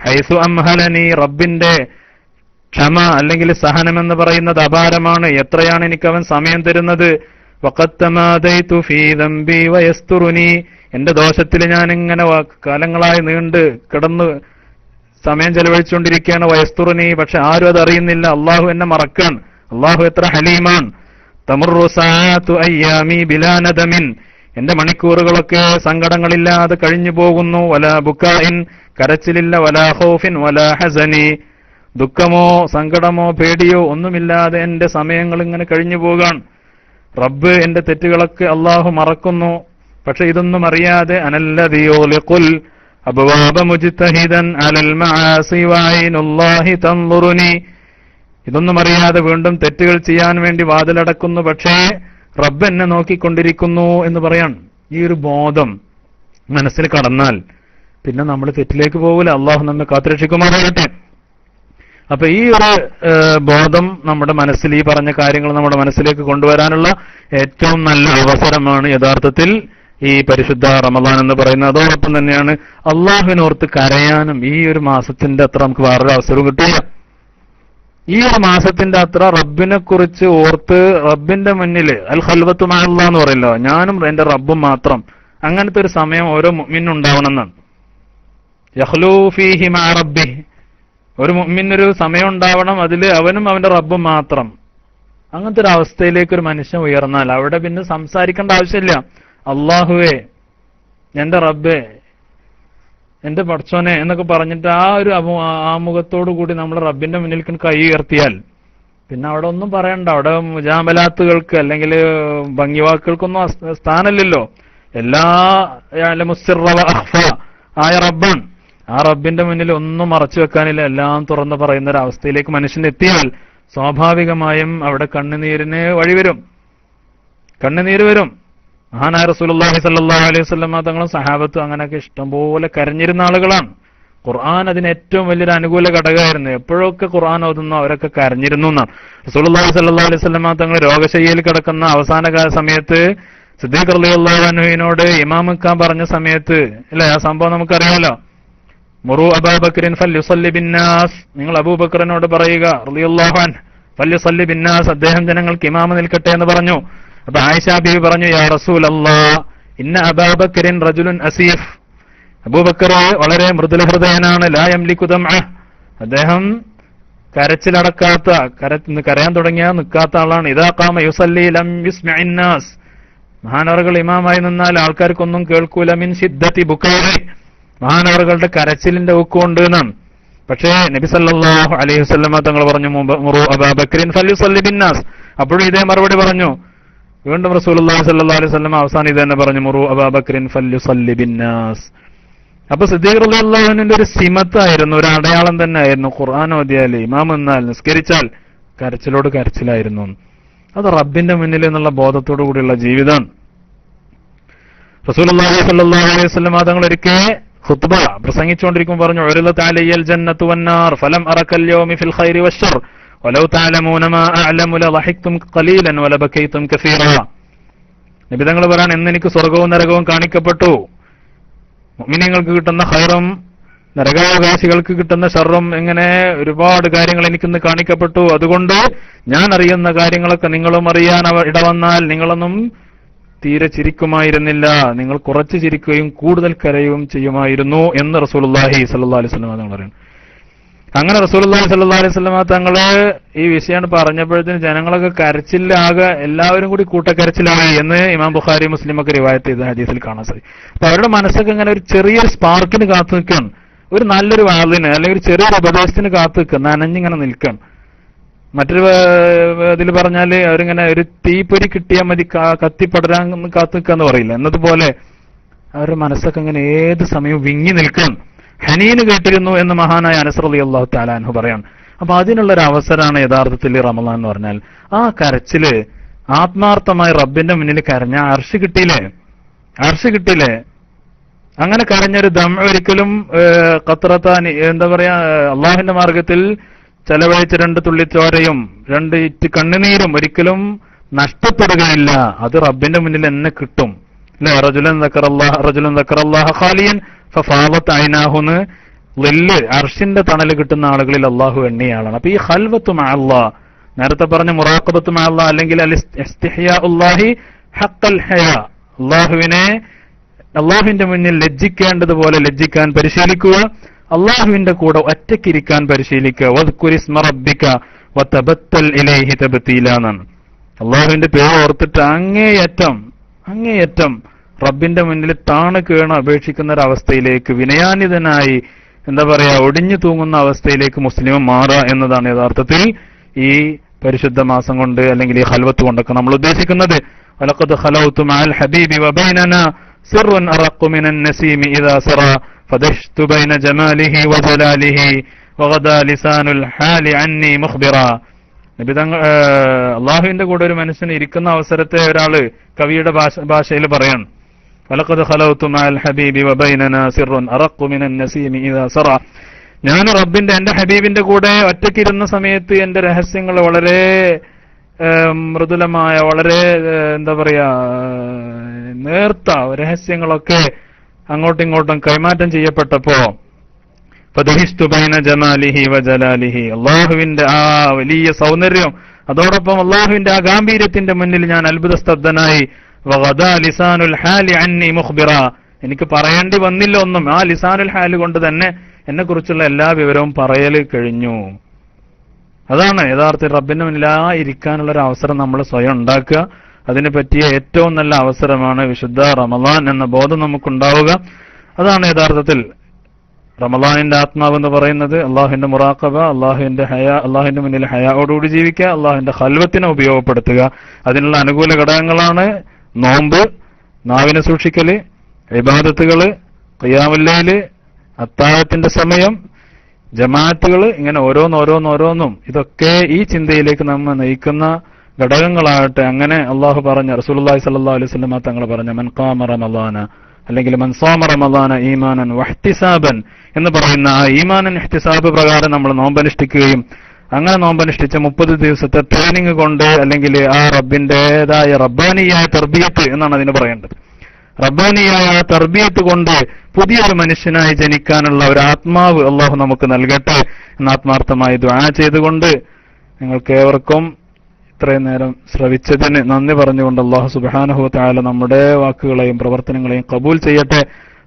ഹൈസു അംഹലനി, റബ്ബിന്റെ ക്ഷമ അല്ലെങ്കിൽ സഹനമെന്ന് പറയുന്നത് അപാരമാണ്. എത്രയാണ് എനിക്ക് അവൻ സമയം തരുന്നത്. വഖദ് തമാദൈതു ഫീ ദംബി വയസ്തുറുനി, എന്റെ ദോഷത്തിൽ ഞാൻ ഇങ്ങനെ കാലങ്ങളായി നീണ്ട് കിടന്ന് സമയം ചെലവഴിച്ചുകൊണ്ടിരിക്കുകയാണ്. വയസ്തുറുനി, പക്ഷെ ആരും അത് അറിയുന്നില്ല. അള്ളാഹു എന്നെ മറക്കാൻ. അള്ളാഹു എത്ര ഹലീമാൻ. തമുറു സഅതു അയ്യാമി ബിലാ നദമിൻ, എന്റെ മണിക്കൂറുകളൊക്കെ സങ്കടങ്ങളില്ലാതെ കഴിഞ്ഞു പോകുന്നു. വലാ ബുകാഇൻ, കരച്ചിലില്ല. വലാ ഖൗഫിൻ വലാ ഹസനി, ദുഃഖമോ സങ്കടമോ പേടിയോ ഒന്നുമില്ലാതെ എന്റെ സമയങ്ങൾ ഇങ്ങനെ കഴിഞ്ഞു പോകാൻ. റബ്ബ് എന്റെ തെറ്റുകളൊക്കെ അള്ളാഹു മറക്കുന്നു. പക്ഷെ ഇതൊന്നും അറിയാതെ അനല്ലദീ യുഗ്ലിഖുൽ അബ്വാബ മുജ്തഹിദൻ അലൽ മആസി വഅയ്നുല്ലാഹി തൻളുറുനി, ഇതൊന്നും അറിയാതെ വീണ്ടും തെറ്റുകൾ ചെയ്യാൻ വേണ്ടി വാതിലടക്കുന്നു. പക്ഷേ റബ്ബ് എന്നെ നോക്കിക്കൊണ്ടിരിക്കുന്നു എന്ന് പറയാൻ. ഈ ഒരു ബോധം മനസ്സിൽ കടന്നാൽ പിന്നെ നമ്മൾ തെറ്റിലേക്ക് പോകില്ല. അള്ളാഹു നമ്മെ കാത്തുരക്ഷിക്കുമാറാകട്ടെ. അപ്പൊ ഈ ഒരു ബോധം നമ്മുടെ മനസ്സിൽ, ഈ പറഞ്ഞ കാര്യങ്ങൾ നമ്മുടെ മനസ്സിലേക്ക് കൊണ്ടുവരാനുള്ള ഏറ്റവും നല്ല അവസരമാണ് യഥാർത്ഥത്തിൽ ഈ പരിശുദ്ധ റമദാൻ എന്ന് പറയുന്നത്. അതോടൊപ്പം തന്നെയാണ് അള്ളാഹുവിനോർത്ത് കരയാനും ഈ ഒരു മാസത്തിന്റെ അത്ര നമുക്ക് വേറൊരു അവസരവും കിട്ടില്ല. ഈ ഒരു മാസത്തിന്റെ അത്ര റബ്ബിനെ കുറിച്ച് ഓർത്ത് റബ്ബിന്റെ മുന്നിൽ അൽ ഖൽവത്തു മഅല്ലാ എന്ന് പറയല്ലോ, ഞാനും എന്റെ റബ്ബും മാത്രം, അങ്ങനത്തെ ഒരു സമയം ഓരോ മുഅ്മിനും ഉണ്ടാവണമെന്നാണ്. യഖ്ലൂ ഫീഹി മഅ റബ്ബിഹി, ഒരു മുഅ്മിനൊരു സമയം ഉണ്ടാവണം, അതിൽ അവനും അവന്റെ റബ്ബും മാത്രം. അങ്ങനത്തെ ഒരു അവസ്ഥയിലേക്ക് ഒരു മനുഷ്യൻ ഉയർന്നാൽ അവിടെ പിന്നെ സംസാരിക്കേണ്ട ആവശ്യമില്ല. അള്ളാഹുവേ, എന്റെ റബ്ബേ, എന്റെ പടച്ചോനെ എന്നൊക്കെ പറഞ്ഞിട്ട് ആ ഒരു ആമുഖത്തോടു കൂടി നമ്മൾ റബ്ബിന്റെ മുന്നിൽ കൈ ഉയർത്തിയാൽ പിന്നെ അവിടെ ഒന്നും പറയണ്ട. അവിടെ മുജാമലാത്തുകൾക്ക് അല്ലെങ്കിൽ ഭംഗിവാക്കുകൾക്കൊന്നും സ്ഥാനമില്ലല്ലോ. എല്ലാ ആയ റബ്ബാൻ, ആ റബ്ബിന്റെ മുന്നിൽ ഒന്നും മറച്ചു വെക്കാനില്ല, എല്ലാം തുറന്ന് പറയുന്ന ഒരു അവസ്ഥയിലേക്ക് മനുഷ്യൻ എത്തിയാൽ സ്വാഭാവികമായും അവിടെ കണ്ണുനീരിന് വഴിവരും, കണ്ണുനീര് വരും. മഹാനായ റസൂലുള്ളാഹി സ്വല്ലല്ലാഹു അലൈഹി വസല്ലം തങ്ങളും സഹാബത്തും അങ്ങനെയൊക്കെ ഇഷ്ടംപോലെ കരഞ്ഞിരുന്ന ആളുകളാണ്. ഖുർആൻ അതിന് ഏറ്റവും വലിയൊരു അനുകൂല ഘടകമായിരുന്നു. എപ്പോഴൊക്കെ ഖുർആൻ ഓതുന്നു അവരൊക്കെ കരഞ്ഞിരുന്നു എന്നാണ്. റസൂലുള്ളാഹി സ്വല്ലല്ലാഹു അലൈഹി വസല്ലം തങ്ങൾ രോഗശയ്യയിൽ കിടക്കുന്ന അവസാന സമയത്ത് സിദ്ദീഖ് റളിയല്ലാഹു അൻഹുവിനോട് ഇമാം നിൽക്കാൻ പറഞ്ഞ സമയത്ത്, അല്ലെ, ആ സംഭവം നമുക്കറിയാമല്ലോ. മുറു അബൂബക്കറിൻ ഫല്യുസല്ലി ബിന്നാസ്, നിങ്ങൾ അബൂബക്കറിനോട് പറയുക റളിയല്ലാഹു അൻഹു ഫല്യുസല്ലി ബിന്നാസ്, അദ്ദേഹം ജനങ്ങൾക്ക് ഇമാമ നിൽക്കട്ടെ എന്ന് പറഞ്ഞു. അപ്പൊ ആയിഷ ബീവി പറഞ്ഞു, യാ റസൂലല്ലാഹ് ഇന്ന അബൂബക്കറിൻ റജുലുൻ അസീഫ്, അബൂബക്കർ വളരെ മൃദുല ഹൃദയനാണ്. ലാ യംലികു ദംഅഹ്, അദ്ദേഹം കരച്ചിലടക്കാത്ത, കരയാൻ തുടങ്ങിയാൽ നിൽക്കാത്ത ആളാണ്. ഇദാ ഖാമ യുസല്ലി ലം യുസ്മിഇൻ നാസ്, മഹാനവറുകൾ ഇമാമായി നിന്നാൽ ആൾക്കാർക്കൊന്നും കേൾക്കൂല. മിൻ ശിദ്ദതി ബുകാഇ, മഹാനവറുകളുടെ കരച്ചിലിന്റെ ഊക്കുണ്ട് എന്നാണ്. പക്ഷേ നബി സല്ലല്ലാഹു അലൈഹി വസല്ലം തങ്ങൾ പറഞ്ഞു, മുറു അബൂബക്കറിൻ ഫല്യുസല്ലി ബിന്നാസ്, അപ്പോഴും ഇതേ മറുപടി പറഞ്ഞു. വീണ്ടും റസൂലുള്ളാഹി സ്വല്ലല്ലാഹു അലൈഹി വസല്ലം അവസാനം ഇത് തന്നെ പറഞ്ഞു, മുറു അബൂബക്കറിൻ ഫല്യുസല്ലി ബിന്നാസ്. അപ്പൊ സിദ്ദീഖ് റളിയല്ലാഹു അൻഹുവിന്റെ ഒരു സിമത്തായിരുന്നു, ഒരു അടയാളം തന്നെ ആയിരുന്നു. ഖുർആൻ ഓതിയാൽ, ഇമാം എന്നാൽ, നിസ്കരിച്ചാൽ കരച്ചിലോട് കരച്ചിലായിരുന്നു. അത് റബ്ബിന്റെ മുന്നിൽ എന്നുള്ള ബോധത്തോടു കൂടിയുള്ള ജീവിതമാണ്. റസൂലുള്ളാഹി സ്വല്ലല്ലാഹു അലൈഹി വസല്ലം തങ്ങൾ ഒരിക്കൽ ഖുത്ബ പ്രസംഗിച്ചുകൊണ്ടിരിക്കുമ്പോൾ പറഞ്ഞു, ഉരിദത് അലയ്യൽ ജന്നത്തു വന്നാർ ഫലം അറക്കൽ യൗമി ഫിൽ ഖൈരി വശ്ശർ വലൗ തഅലമൂന മാ അഅലമു ലളഹിഖ്തും ഖലീലൻ വലബകൈതും കസീറാ. നബി തങ്ങൾ പറയാൻ എന്ന് എനിക്ക് സ്വർഗവും നരകവും കാണിക്കപ്പെട്ടു, മുഅ്മിനീങ്ങൾക്ക് കിട്ടുന്ന ഖൈറും നരകാവകാശികൾക്ക് കിട്ടുന്ന ഷർറും, ഇങ്ങനെ ഒരുപാട് കാര്യങ്ങൾ എനിക്കിന്ന് കാണിക്കപ്പെട്ടു. അതുകൊണ്ട് ഞാൻ അറിയുന്ന കാര്യങ്ങളൊക്കെ നിങ്ങളും അറിയാൻ ഇടവന്നാൽ നിങ്ങളൊന്നും തീരെ ചിരിക്കുമായിരുന്നില്ല, നിങ്ങൾ കുറച്ച് ചിരിക്കുകയും കൂടുതൽ കരയുകയും ചെയ്യുമായിരുന്നു എന്ന് റസൂലുള്ളാഹി സ്വല്ലല്ലാഹു അലൈഹി വസല്ലം തങ്ങൾ പറയുന്നു. അങ്ങനെ റസൂലുള്ളാഹി സ്വല്ലല്ലാഹു അലൈഹി വസല്ലം തങ്ങള് ഈ വിഷയം പറഞ്ഞപ്പോഴത്തേന് ജനങ്ങളൊക്കെ കരച്ചിലാകെ എല്ലാവരും കൂടി കൂട്ടക്കരച്ചിലായി എന്ന് ഇമാം ബുഖാരി മുസ്ലിമൊക്കെ റിവായത്ത് ചെയ്ത ഹദീസിൽ കാണാൻ സാധിക്കും. അപ്പൊ അവരുടെ മനസ്സൊക്കെ ഇങ്ങനെ ഒരു ചെറിയൊരു സ്പാർക്കിന് കാത്തു നിൽക്കുകയാണ്, ഒരു നല്ലൊരു വാളിന് അല്ലെങ്കിൽ ഒരു ചെറിയൊരു ഉപദേശത്തിന് കാത്തു നിൽക്കുക, നനഞ്ഞിങ്ങനെ നിൽക്കണം. മറ്റൊരു ഇതിൽ പറഞ്ഞാല് അവരിങ്ങനെ ഒരു തീപ്പൊരി കിട്ടിയാൽ മതി കത്തിപ്പടരാൻ കാത്തു നിൽക്കാന്ന് പറയില്ല, എന്നതുപോലെ അവരുടെ മനസ്സൊക്കെ ഇങ്ങനെ ഏത് സമയവും വിങ്ങി നിൽക്കണം. ഹനീന് കേട്ടിരുന്നു എന്ന് മഹാനായ അനസ് റളിയല്ലാഹു തആല അൻഹു പറയാണ്. അപ്പൊ അതിനുള്ളൊരു അവസരമാണ് യഥാർത്ഥത്തിൽ റമളാൻ എന്ന് പറഞ്ഞാൽ. ആ കരച്ചില് ആത്മാർത്ഥമായി റബ്ബിന്റെ മുന്നിൽ കരഞ്ഞ അർശ് കിട്ടില്ലേ. അങ്ങനെ കരഞ്ഞൊരു ദം ഒരിക്കലും ഖത്രത്താനി എന്താ പറയാ അള്ളാഹുവിന്റെ മാർഗത്തിൽ ചെലവഴിച്ച 2 തുള്ളി ചോരയും 2 ഇറ്റ് കണ്ണുനീരും ഒരിക്കലും നഷ്ടപ്പെടുകയില്ല. അത് റബ്ബിന്റെ മുന്നിൽ എന്നെ കിട്ടും. അല്ലെ, റജുലൻ ദക്കറല്ലാഹ ഖാലിയൻ ഫഫാദത് ഐനാഹുന്ന് ളില്ല് അർശിന്റെ തണല് കിട്ടുന്ന ആളുകളിൽ അള്ളാഹു എണ്ണിയാളാണ്. അപ്പൊ ഈ ഖൽവത്തു മഅല്ലാഹ്, നേരത്തെ പറഞ്ഞ മുറാഖബത്തു മഅല്ലാഹ് അല്ലെങ്കിൽ ഇസ്തിഹ്യാഉല്ലാഹി ഹഖൽ ഹയാ, അള്ളാഹുവിന്റെ മുന്നിൽ ലജ്ജിക്കേണ്ടതുപോലെ ലജ്ജിക്കാൻ പരിശീലിക്കുക, അള്ളാഹുവിന്റെ കൂടെ ഒറ്റയ്ക്കിരിക്കാൻ പരിശീലിക്കുക. വദ്കുരിസ്മ റബ്ബിക വതബത്തൽ ഇലൈഹി തബ്തീല എന്നാണ്. അള്ളാഹുവിന്റെ പേര് ഓർത്തിട്ട് അങ്ങേയറ്റം റബ്ബിന്റെ മുന്നിൽ താണ് കീണ അപേക്ഷിക്കുന്ന ഒരു അവസ്ഥയിലേക്ക് വിനയാന്വിതനായി എന്താ പറയാ ഒടിഞ്ഞു തൂങ്ങുന്ന അവസ്ഥയിലേക്ക് മുസ്ലിം മാറുക എന്നതാണ് യഥാർത്ഥത്തിൽ ഈ പരിശുദ്ധ മാസം കൊണ്ട് അല്ലെങ്കിൽ ഈ ഖൽവത്ത് കൊണ്ടൊക്കെ നമ്മൾ ഉദ്ദേശിക്കുന്നത്. വലഖദ് ഖലൗതു മഅൽ ഹബീബി വബൈനനാ സിർറുൻ അറഖു മിനൻ നസീമി ഇദാ സറാ ഫദശ്തു ബൈന ജമാലിഹി വജലാലിഹി വഗദാ ലിസാനുൽ ഹാലി അന്നി മുഖ്ബിറാ. നബി തങ്ങൾ അള്ളാഹുവിന്റെ കൂടെ ഒരു മനുഷ്യന് ഇരിക്കുന്ന അവസരത്തെ ഒരാള് കവിയുടെ ഭാഷയിൽ പറയാണ്, വലഖദ് ഖലൗതു മഅൽ ഹബീബി വബൈനനാ സിർറുൻ അറഖു മിനൻ നസീമി ഇദാ സറാ. ഞാൻ റബ്ബിന്റെ എന്റെ ഹബീബിന്റെ കൂടെ ഒറ്റയ്ക്കിരുന്ന സമയത്ത് എന്റെ രഹസ്യങ്ങൾ വളരെ മൃദുലമായ വളരെ എന്താ പറയാ നേർത്ത രഹസ്യങ്ങളൊക്കെ അങ്ങോട്ടും ഇങ്ങോട്ടും കൈമാറ്റം ചെയ്യപ്പെട്ടപ്പോ ഫദഹിസ്തു ബൈന ജമാലിഹി വജലാലിഹി, അള്ളാഹുവിന്റെ ആ വലിയ സൗന്ദര്യം അതോടൊപ്പം അള്ളാഹുവിന്റെ ആ ഗാംഭീര്യത്തിന്റെ മുന്നിൽ ഞാൻ അത്ഭുതസ്തബ്ധനായി. വഗദാ ലിസാനുൽ ഹാലി അന്നി മുഖ്ബിറ, എനിക്ക് പറയേണ്ടി വന്നില്ല ഒന്നും, ആ ലിസാനുൽ ഹാല് കൊണ്ട് തന്നെ എന്നെ കുറിച്ചുള്ള എല്ലാ വിവരവും പറയല് കഴിഞ്ഞു. അതാണ് യഥാർത്ഥത്തിൽ റബ്ബിന്റെ മുന്നിൽ ഇരിക്കാനുള്ള ഒരു അവസരം നമ്മൾ സ്വയം ഉണ്ടാക്കുക. അതിനെ പറ്റിയ ഏറ്റവും നല്ല അവസരമാണ് വിശുദ്ധ റമളാൻ എന്ന ബോധം നമുക്കുണ്ടാവുക. അതാണ് യഥാർത്ഥത്തിൽ റമളാനിന്റെ ആത്മാവ് എന്ന് പറയുന്നത്. അള്ളാഹുവിന്റെ മുറാഖബ, അള്ളാഹുവിന്റെ മുന്നിൽ ഹയായോടുകൂടി ജീവിക്കുക, അള്ളാഹുവിന്റെ ഖൽവത്തിനെ ഉപയോഗപ്പെടുത്തുക. അതിനുള്ള അനുകൂല ഘടകങ്ങളാണ് നോമ്പ്, നാവിനെ സൂക്ഷിക്കല്, ഇബാദത്തുകള്, ഖിയാമുൽ ലൈല്, അത്താഴത്തിന്റെ സമയം, ജമാഅത്തുകൾ, ഇങ്ങനെ ഓരോന്നും ഇതൊക്കെ ഈ ചിന്തയിലേക്ക് നമ്മെ നയിക്കുന്ന ഘടകങ്ങളാകട്ടെ. അങ്ങനെ അള്ളാഹു പറഞ്ഞ റസൂലുള്ളാഹി സ്വല്ലല്ലാഹു അലൈഹി വസല്ലം തങ്ങൾ പറഞ്ഞ മൻ ഖാമ റമളാന അല്ലെങ്കിൽ മൻ സാമ റമളാന ഈമാനൻ വഹ്തിസാബൻ എന്ന് പറയുന്ന ആ ഈമാനൻ ഇഹ്തിസാബ് പ്രകാരം നമ്മൾ നോമ്പനുഷ്ഠിക്കുകയും അങ്ങനെ നോമ്പനുഷ്ഠിച്ച 30 ദിവസത്തെ ട്രെയിനിങ് കൊണ്ട് അല്ലെങ്കിൽ ആ റബ്ബിന്റേതായ റബ്ബാനിയായ തർബിയത്ത് എന്നാണ് അതിന് പറയേണ്ടത്, റബ്ബാനിയായ തർബിയത്ത് കൊണ്ട് പുതിയൊരു മനുഷ്യനായി ജനിക്കാനുള്ള ഒരു ആത്മാവ് അള്ളാഹു നമുക്ക് നൽകട്ടെ എന്ന് ആത്മാർത്ഥമായി ദുആ ചെയ്തുകൊണ്ട് നിങ്ങൾക്കേവർക്കും ഇത്രയും നേരം ശ്രവിച്ചതിന് നന്ദി പറഞ്ഞുകൊണ്ട് അള്ളാഹു സുബ്ഹാനഹു വ തആല നമ്മുടെ വാക്കുകളെയും പ്രവർത്തനങ്ങളെയും കബൂൽ ചെയ്യട്ടെ.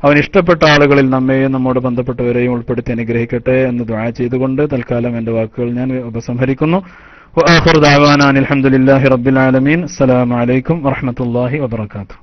അവൻ ഇഷ്ടപ്പെട്ട ആളുകളിൽ നമ്മെയും നമ്മോട് ബന്ധപ്പെട്ടവരെയും ഉൾപ്പെടുത്തി അനുഗ്രഹിക്കട്ടെ എന്ന് ദുആ ചെയ്തുകൊണ്ട് തൽക്കാലം എന്റെ വാക്കുകൾ ഞാൻ ഉപസംഹരിക്കുന്നു. വആഖിറു ദഅവാനാ അൽഹംദുലില്ലാഹി റബ്ബിൽ ആലമീൻ. അസ്സലാമു അലൈക്കും വറഹ്മത്തുള്ളാഹി വബറകാതുഹു.